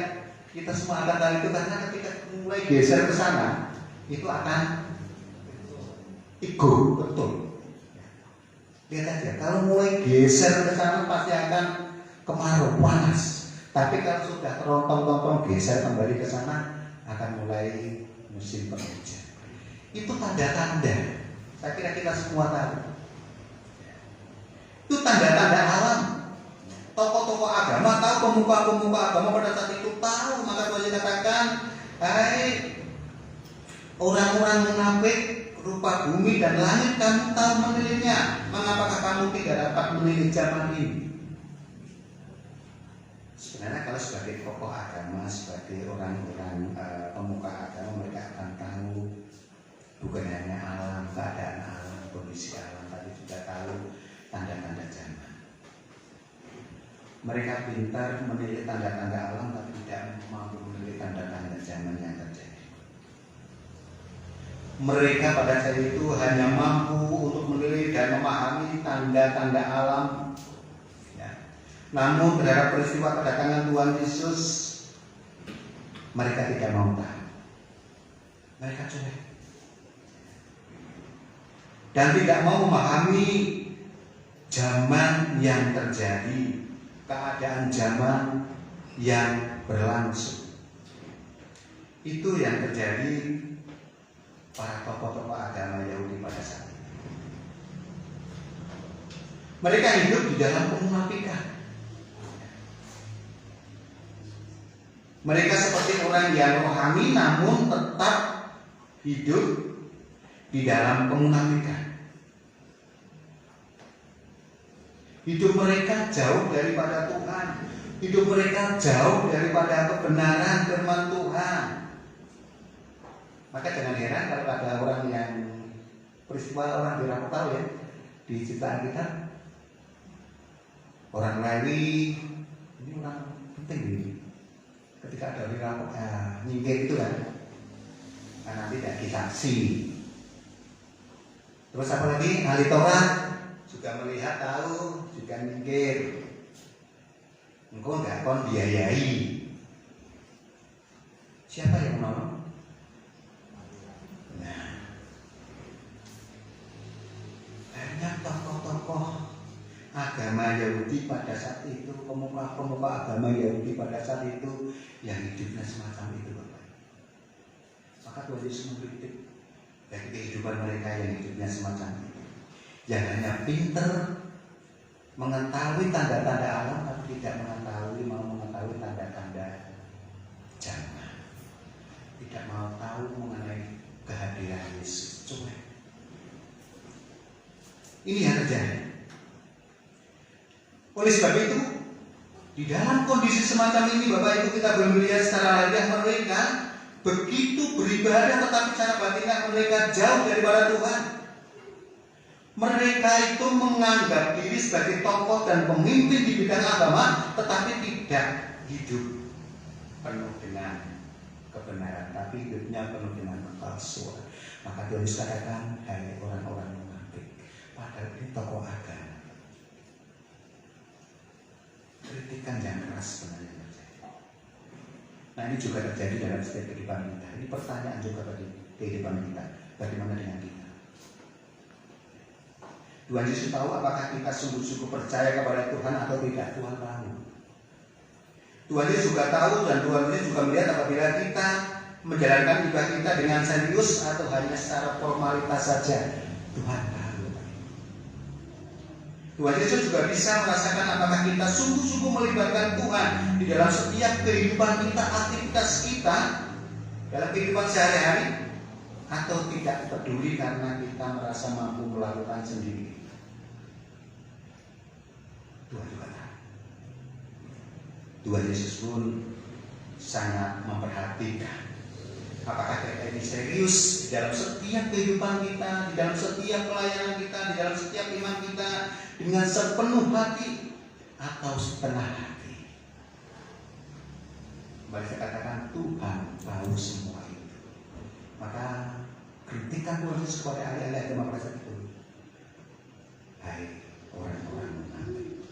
kita semua akan tahu itu karena ketika mulai geser ke sana, itu akan ego, betul. Lihat aja, kalau mulai geser ke sana pasti akan kemarau, panas. Tapi kalau sudah terontong-tontong geser kembali ke sana, akan mulai musim penghujan. Itu tanda-tanda. Saya kira kita semua tahu. Itu tanda-tanda alam. Tokoh-tokoh agama tahu, pemuka-pemuka agama pada saat itu tahu. Maka Tuhan katakan, hai orang-orang munafik, rupa bumi dan langit kamu tahu menilainya. Mengapakah kamu tidak dapat menilai zaman ini? Sebenarnya kalau sebagai tokoh agama, sebagai orang-orang pemuka agama, mereka akan tahu bukan hanya alam, keadaan alam, kondisi alam, tapi juga tahu tanda-tanda zaman. Mereka pintar menilai tanda-tanda alam, tapi tidak mampu menilai tanda-tanda zaman yang terjadi. Mereka pada saat itu hanya mampu untuk menilai dan memahami tanda-tanda alam. Ya. Namun terhadap peristiwa kedatangan Tuhan Yesus, mereka tidak mau tahu. Mereka cuek dan tidak mau memahami zaman yang terjadi, keadaan zaman yang berlangsung. Itu yang terjadi para tokoh-tokoh agama Yahudi pada saat itu. Mereka hidup di dalam kemunafikan. Mereka seperti orang yang rohani namun tetap hidup di dalam kemunafikan. Hidup mereka jauh daripada Tuhan. Hidup mereka jauh daripada kebenaran firman Tuhan. Maka jangan heran kalau ada orang yang peristiwa orang diramu tahu ya di ciptaan kita, orang Lewi ini orang penting ini. ketika ada orang nyingkir itu kan, nanti tidak disaksi. Terus apa lagi? Ahli Taurat juga melihat, tahu, juga nyingkir. Engkau nggak kon biayai. Siapa yang menolong? Nah, banyak tokoh-tokoh agama Yahudi pada saat itu, pemuka-pemuka agama Yahudi pada saat itu yang hidupnya semacam itu, Bapak. Maka Tuhan Yesus mengkritik dari kehidupan mereka yang hidupnya semacam itu, yang hanya pinter mengetahui tanda-tanda alam tapi tidak mengetahui tanda-tanda zaman, tidak mau tahu mengenai kehadiran Yesus. Coba ini yang terjadi. Oleh sebab itu, di dalam kondisi semacam ini, Bapak Ibu, kita belum melihat secara lahiriah mereka begitu beribadah, tetapi cara batinnya mereka jauh daripada Tuhan. Mereka itu menganggap diri sebagai tokoh dan pemimpin di bidang agama, tetapi tidak hidup penuh dengan kebenaran, tapi hidupnya penuh dengan kepalsuan. Maka Tuhan Yesus katakan, hai orang-orang munafik, padahal ini tokoh agama. Kritikan yang keras sebenarnya terjadi. Nah, ini juga terjadi dalam setiap kehidupan kita. Ini pertanyaan juga bagi kehidupan kita. Bagaimana dengan kita? Tuhan Yesus tahu apakah kita sungguh-sungguh percaya kepada Tuhan atau tidak. Tuhan tahu. Tuhan Yesus juga tahu, dan Tuhan Yesus juga melihat apabila kita menjalankan ibadah kita dengan serius atau hanya secara formalitas saja. Tuhan tahu. Tuhan Yesus juga bisa merasakan apakah kita sungguh-sungguh melibatkan Tuhan di dalam setiap kehidupan kita, aktivitas kita, dalam kehidupan sehari-hari, atau tidak peduli karena kita merasa mampu melakukan sendiri. Tuhan juga tahu. Tuhan Yesus pun sangat memperhatikan apakah kita ini serius di dalam setiap kehidupan kita, di dalam setiap pelayanan kita, di dalam setiap iman kita, dengan sepenuh hati atau setengah hati. Kembali saya katakan, Tuhan tahu semua itu. Maka kritikan Tuhan Yesus kepada ahli-ahli agama pada saat itu, hai orang-orang munafik,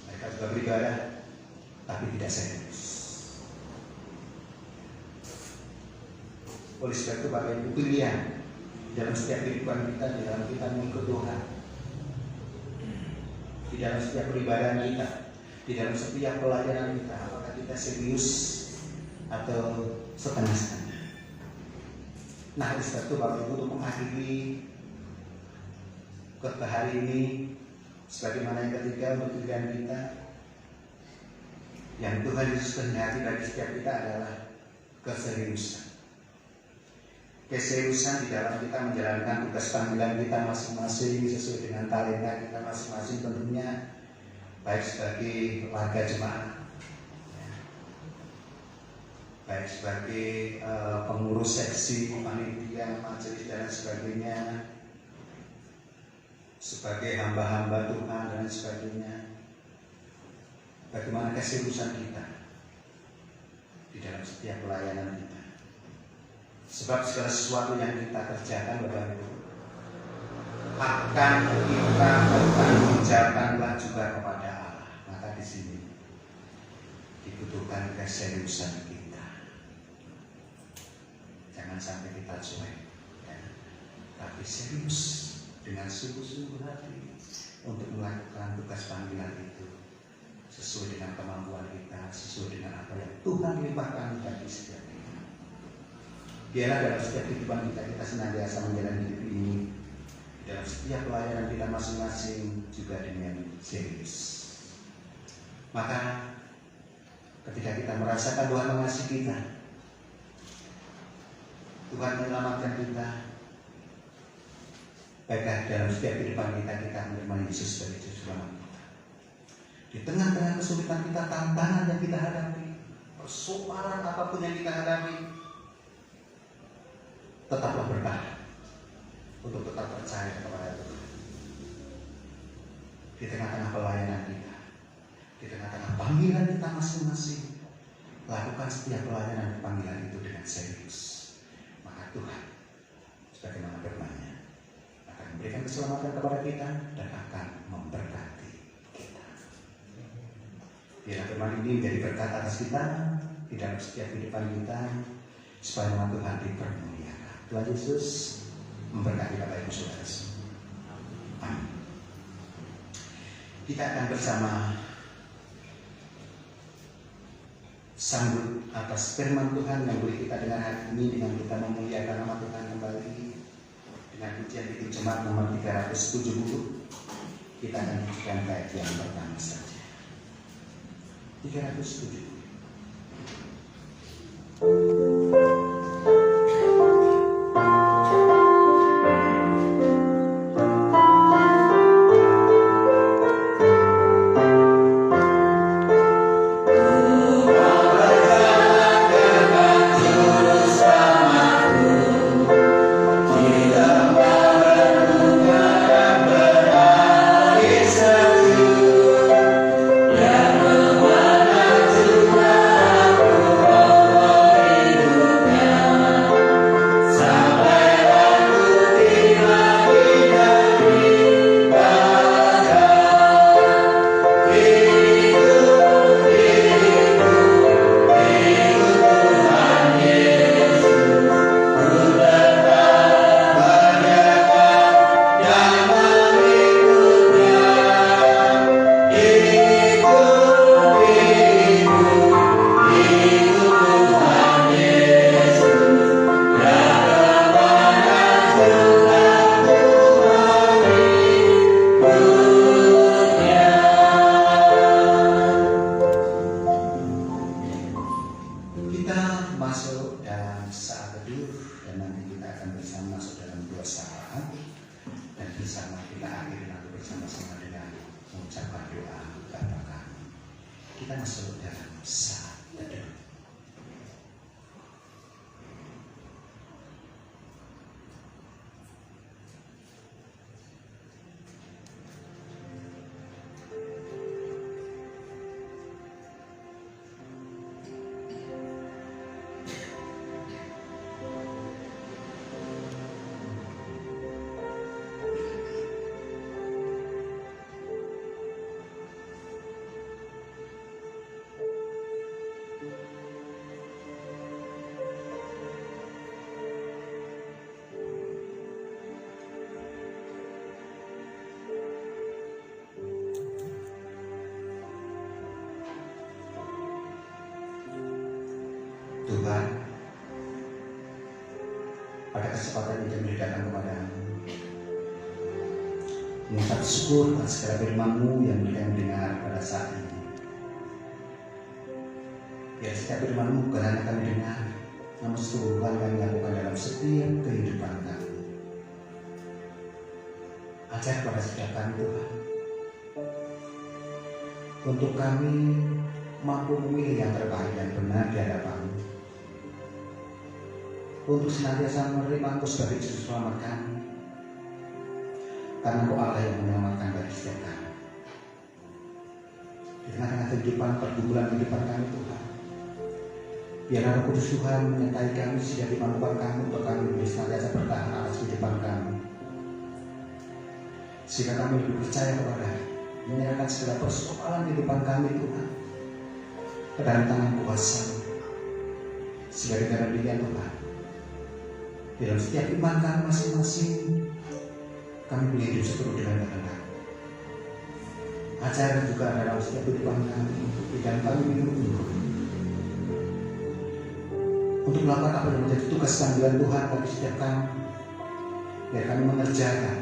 mereka juga beribadah tapi tidak serius. Oleh sebab itu, Bapak Ibu, pilihan dalam setiap kehidupan kita, di dalam kita mengikut Tuhan, di dalam setiap peribadahan kita, di dalam setiap pelayanan kita, apakah kita serius atau setengah-setengah. Nah, oleh sebab itu, Bapak Ibu, untuk mengakhiri khotbah hari ini, sebagaimana yang ketiga untuk pilihan kita, yang Tuhan Yesus kehendaki bagi setiap kita adalah keseriusan. Keseriusan di dalam kita menjalankan tugas panggilan kita masing-masing sesuai dengan talenta kita masing-masing, tentunya baik sebagai warga jemaat, baik sebagai pengurus seksi, panitia, majelis dan sebagainya, sebagai hamba-hamba Tuhan dan sebagainya. Bagaimana keseriusan kita di dalam setiap pelayanan kita. Sebab segala sesuatu yang kita kerjakan, Bapak Ibu, akan kita bertanggungjawabkanlah juga kepada Allah. Maka di sini dibutuhkan keseriusan kita. Jangan sampai kita cuek, ya, tapi serius dengan sungguh-sungguh hati untuk melakukan tugas panggilan itu sesuai dengan kemampuan kita, sesuai dengan apa yang Tuhan limpahkan bagi setiap kita. Biarlah dalam setiap kehidupan kita senantiasa menjalani hidup ini dalam setiap pelayanan kita masing-masing juga dengan serius. Maka ketika kita merasakan Tuhan mengasihi kita, Tuhan menyelamatkan kita, baiklah dalam setiap kehidupan kita menerima Yesus sebagai Juru Selamat kita. Di tengah-tengah kesulitan kita, tantangan yang kita hadapi, persoalan apapun yang kita hadapi, tetaplah bertahan untuk tetap percaya kepada Tuhan. Di tengah-tengah pelayanan kita, di tengah-tengah panggilan kita masing-masing, lakukan setiap pelayanan panggilan itu dengan serius, maka Tuhan sebagaimana firman-Nya akan memberikan keselamatan kepada kita dan akan memberkati kita. Biarlah firman ini menjadi berkat atas kita di dalam setiap kehidupan kita, supaya nama Tuhan dipermuliakan. Tuhan Yesus memberkati Bapak Ibu Saudara semua. Amin. Kita akan bersama sambut atas firman Tuhan yang boleh kita dengar hari ini dengan kita memuliakan nama Tuhan kembali dengan pujian itu jemaat nomor 370. Kita akan lanjutkan bait yang pertama saja. 370. Tuhan, pada kesempatan ini kami datang kepadamu, mengucap syukur atas segala firman-Mu yang kami dengar pada saat ini. Ya, setiap firman-Mu karena kami dengar, namun Tuhan kami lakukan dalam setiap kehidupan kami. Ajar pada setiap kami Tuhan, untuk kami mampu memilih yang terbaik dan benar di hadapan-Mu, untuk senantiasa menerima Engkau sebagai juru selamat kami, karena Engkau Allah yang menyelamatkan bagi setiap kami. Di tengah-tengah kehidupan pergumulan kehidupan kami Tuhan, biarlah Roh Kudus Tuhan menyertai kami sehingga dimampukan kami untuk kami boleh senantiasa bertahan atas kehidupan kami, sehingga kami lebih percaya kepada menyerahkan segala persoalan kehidupan kami Tuhan ke dalam tangan kuasa-Mu, sehingga dengan demikian Tuhan, dalam setiap iman kami masing-masing, kami boleh hidup sepenuh dengan kehendak. Ajar juga dalam setiap kehidupan kami, di dalam kami hidup untuk melakukan apa yang menjadi tugas panggilan Tuhan bagi setiap kami, biar kami mengerjakan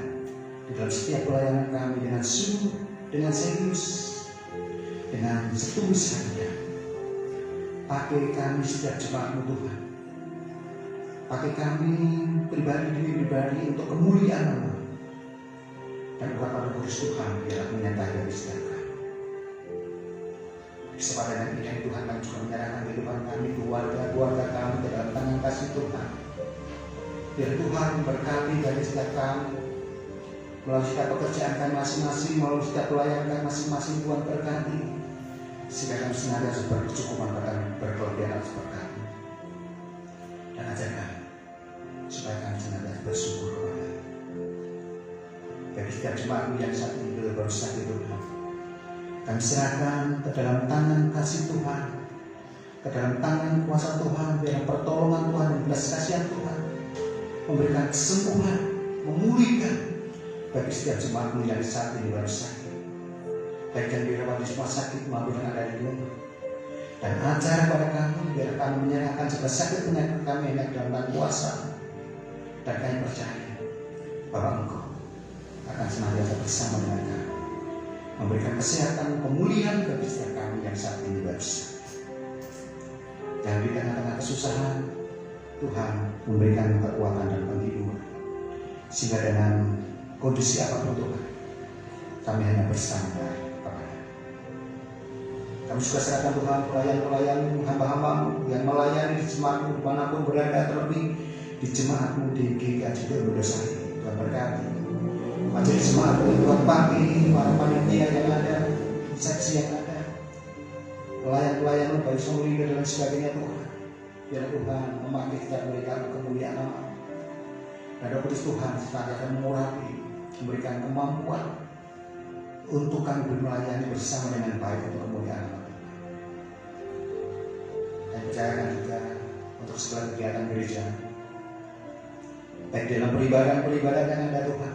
di dalam setiap pelayanan kami dengan sungguh, dengan serius, dengan setulus hati. Pakai kami setiap jemaat-Mu Tuhan, pakai kami pribadi demi pribadi untuk kemuliaan-Mu, dan urapan Roh Kudus Tuhan biarlah menyertai bagi setiap kami. Di kesempatan ini Tuhan, kami juga menyerahkan kehidupan kami, keluarga kami ke dalam tangan kasih Tuhan. Biar Tuhan memberkati bagi setiap kami, melalui setiap pekerjaan kami masing-masing, melalui setiap pelayanan kami masing-masing. Tuhan berkati, sehingga kami senantiasa berkecukupan pada berkelebihan atas berkat. Dan ajar kami supaya kami senantiasa bersyukur kepada bagi setiap jemaatmu yang saat ini baru sakit Tuhan. Kami serahkan ke dalam tangan kasih Tuhan, ke dalam tangan kuasa Tuhan, biar pertolongan Tuhan dan belas kasihan Tuhan memberikan kesembuhan, memulihkan bagi setiap jemaatmu yang saat ini baru sakit, baik yang dirawat di rumah sakit maupun yang ada di rumah. Dan ajar pada kami biar kami menyerahkan segala sakit penyakit kami hanya dalam tangan kuasa, dan kami percaya bahwa Engkau akan senantiasa bersama dengan kami, memberikan kesehatan, pemulihan bagi setiap kami yang saat ini baru sakit. Dan di tengah-tengah kesusahan, Tuhan memberikan kekuatan dan penghidupan, sehingga dengan kondisi apapun Tuhan, kami hanya bersandar kepada. Kami juga serahkan Tuhan pelayan-pelayan hamba-hambamu yang melayani di jemaatmu dimanapun berada, terlebih di jemaatmu di GKJ Indonesia. Tuhan berkati majelis jemaatmu, Tuhan pagi, para panitia yang ada, saksi yang ada, pelayan-pelayan baik sumber dan sebagainya Tuhan. Biar Tuhan memakai setiap mereka kemuliaan nama. Dan Roh Kudus Tuhan senantiasa mengurapi, memberikan kemampuan untuk kami melayani bersama dengan baik untuk kemuliaan nama. Dan percayakan juga untuk segala kegiatan gereja, baik dalam peribadatan yang ada Tuhan,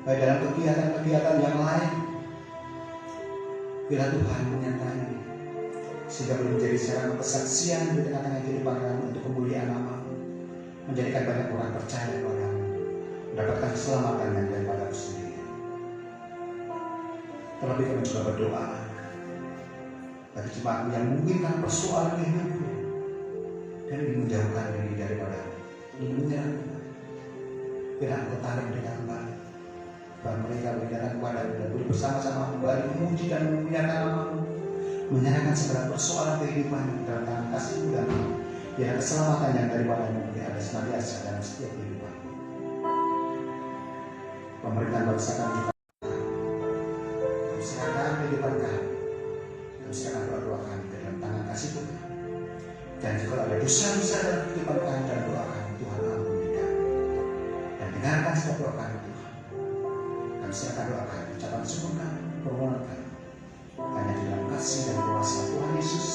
baik dalam kegiatan-kegiatan yang lain, bila Tuhan menyertai, sehingga boleh menjadi sarana kesaksian di tengah-tengah kehidupan kami untuk kemuliaan nama, menjadikan banyak orang percaya kepadamu, mendapatkan keselamatan yang daripada sendiri. Terlebih kami juga berdoa bagi jemaat yang mungkin kan persoalan hidupnya dan ingin menjauhkan diri daripada ingin menyerang Tuhan. Bila Engkau tarik mereka kembali, bahwa mereka berjalan kepada-Mu dan boleh bersama-sama kembali memuji dan memuliakan nama-Mu, menyerahkan segala persoalan kehidupan dalam tangan kasih-Mu dan biar keselamatan yang daripada-Mu ada senantiasa dalam setiap kehidupan. Pemerintahan bangsa kami serahkan kehidupan kami, serahkan doa-doa kami ke dalam tangan kasih Tuhan. Dan jika ada dosa-dosa dalam kehidupan kami dan doa kami, Tuhan ampuni kami dan dengarkan setiap doa kami Tuhan. Kami serahkan doa kami, ucapan syukur kami, permohonan kami hanya di dalam kasih dan kuasa Tuhan Yesus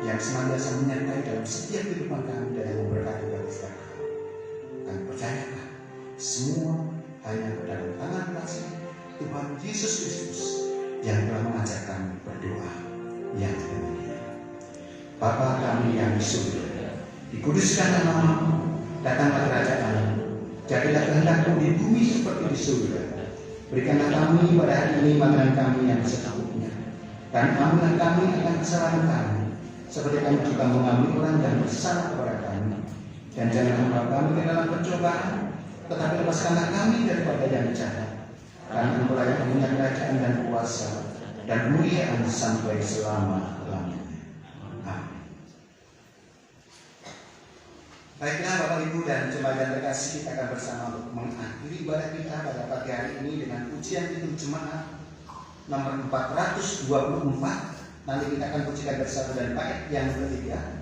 yang senantiasa menyertai dalam setiap kehidupan kami dan yang memberkati bagi setiap kami. Kami percayakan semua hanya ke dalam tangan kasih Tuhan Yesus Kristus yang telah mengajar kami berdoa yang demikian. Bapa kami yang di surga, dikuduskanlah nama-Mu, datanglah kerajaan-Mu, jadilah kehendak-Mu di bumi seperti di surga. Berikanlah kami pada hari ini makanan kami yang secukupnya, dan ampunilah kami akan kesalahan kami, seperti kami juga mengampuni orang yang bersalah kepada kami. Dan jangan membawa kami ke dalam pencobaan, tetapi lepaskanlah kami daripada yang jahat. Karena Engkau yang punya kerajaan dan kuasa dan kemuliaan sampai selama-lamanya. Amin. Baiklah Bapak Ibu dan jemaat yang terkasih, kita akan bersama untuk mengakhiri ibadah kita pada pagi hari ini dengan pujian Pitung Jemaat nomor 424. Nanti kita akan pujikan bersatu dan bait yang ketiga.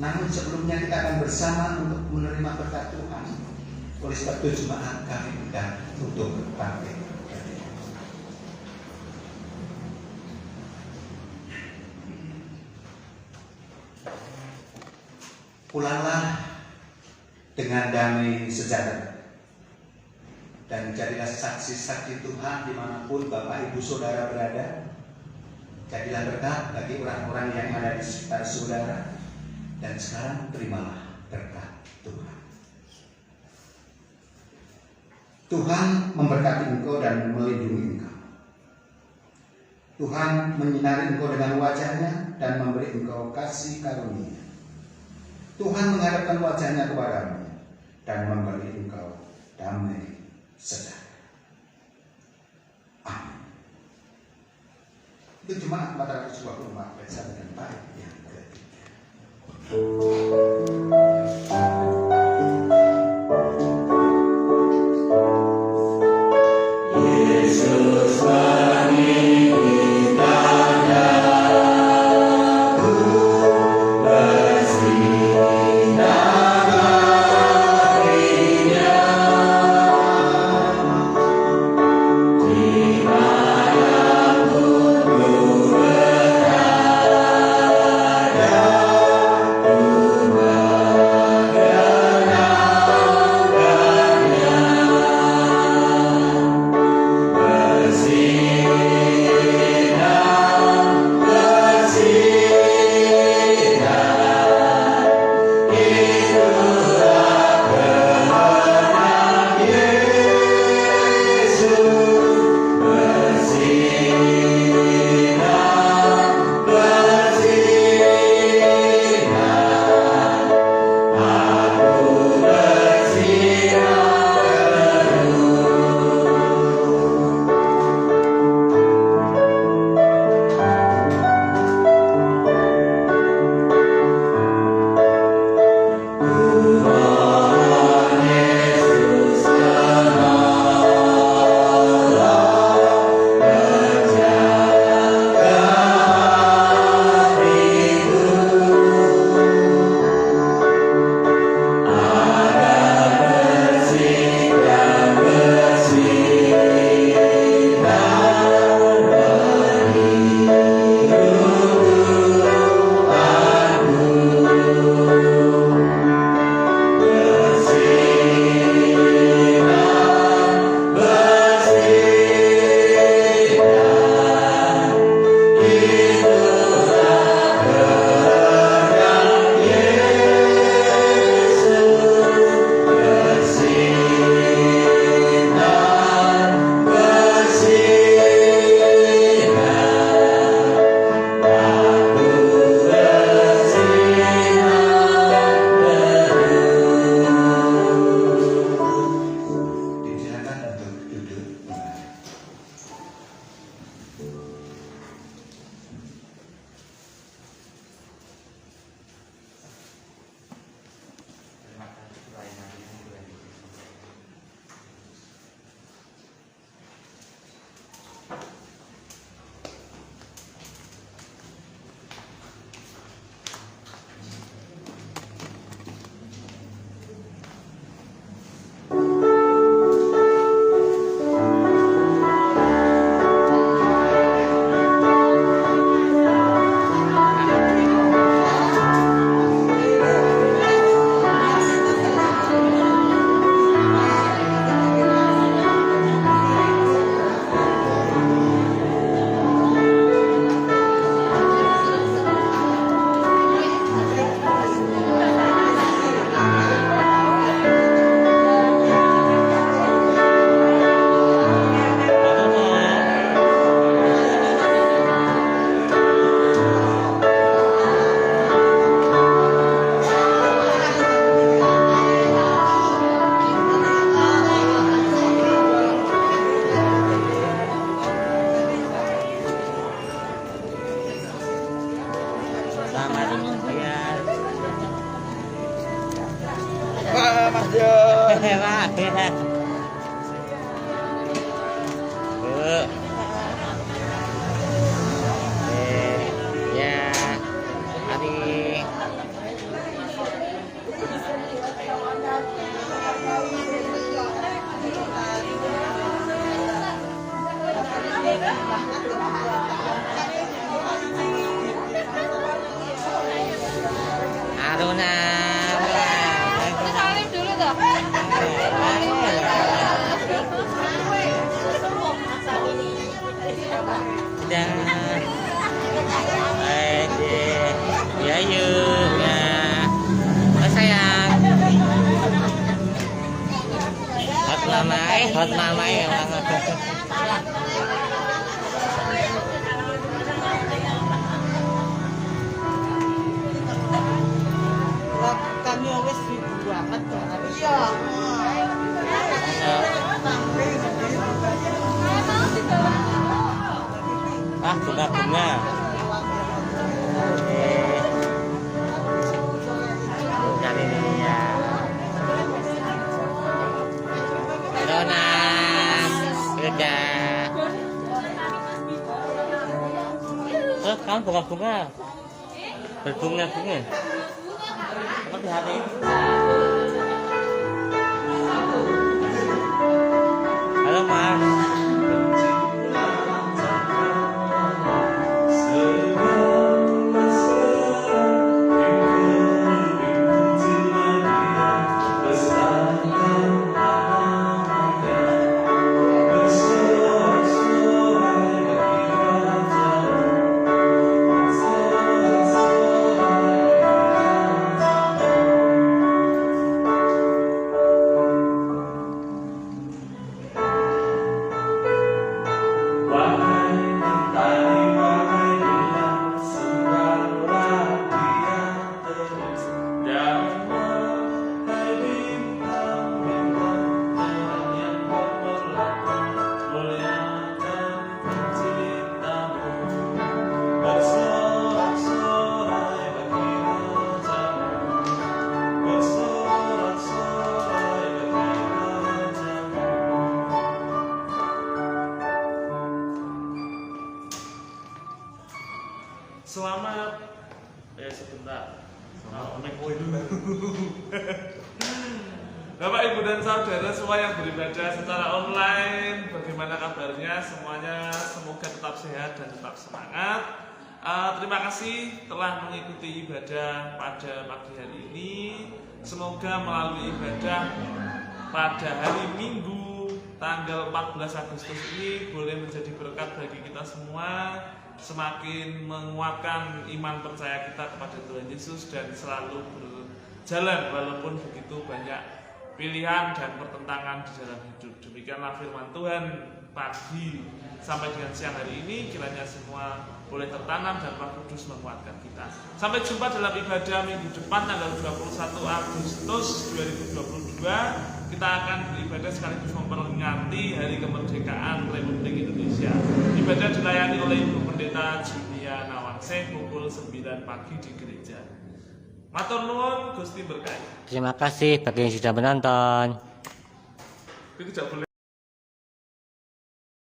Namun sebelumnya kita akan bersama untuk menerima berkat Tuhan. Oleh sebab itu jemaat kami undang untuk berbakti. Pulanglah dengan damai sejahtera dan jadilah saksi-saksi Tuhan dimanapun Bapak Ibu Saudara berada. Jadilah berkat bagi orang-orang yang ada di sekitar saudara. Dan sekarang terimalah berkat Tuhan. Tuhan memberkati engkau dan melindungi engkau. Tuhan menyinari engkau dengan wajahnya dan memberi engkau kasih karunia. Tuhan menghadapkan wajahnya kepadamu dan memberi engkau damai sejahtera. Amin. Itu cuma 424 ayat 1 dan 4 yang ketiga. Yesus bagi kita. Ya, mari. Aruna. Salim dulu toh. Dan ya yuk ya. Oh sayang. Hot mama ya. Kami wis banget banget. Iya. Ah, bunga-bunga. Bukan ini ya. Dona, sudah. Oh, kamu bunga-bunga. Berbunga-bunga. Seperti hari ini. Halo, Mas. Selamat sebentar. Bapak, Ibu, dan saudara semua yang beribadah secara online, bagaimana kabarnya semuanya? Semoga tetap sehat dan tetap semangat. Terima kasih telah mengikuti ibadah pada pagi hari ini. Semoga melalui ibadah pada hari Minggu tanggal 14 Agustus ini boleh menjadi berkat bagi kita semua, semakin menguatkan iman percaya kita kepada Tuhan Yesus dan selalu berjalan walaupun begitu banyak pilihan dan pertentangan di dalam hidup. Demikianlah firman Tuhan pagi sampai dengan siang hari ini, kiranya semua boleh tertanam dan Roh Kudus menguatkan kita. Sampai jumpa dalam ibadah minggu depan tanggal 21 Agustus 2022. Kita akan beribadah sekaligus memperingati Hari Kemerdekaan Republik Indonesia. Ibadah dilayani oleh Ibu Pendeta Julia Nawangseh pukul 9 pagi di gereja. Matur nuwun, Gusti berkahi. Terima kasih bagi yang sudah menonton. Itu tidak boleh.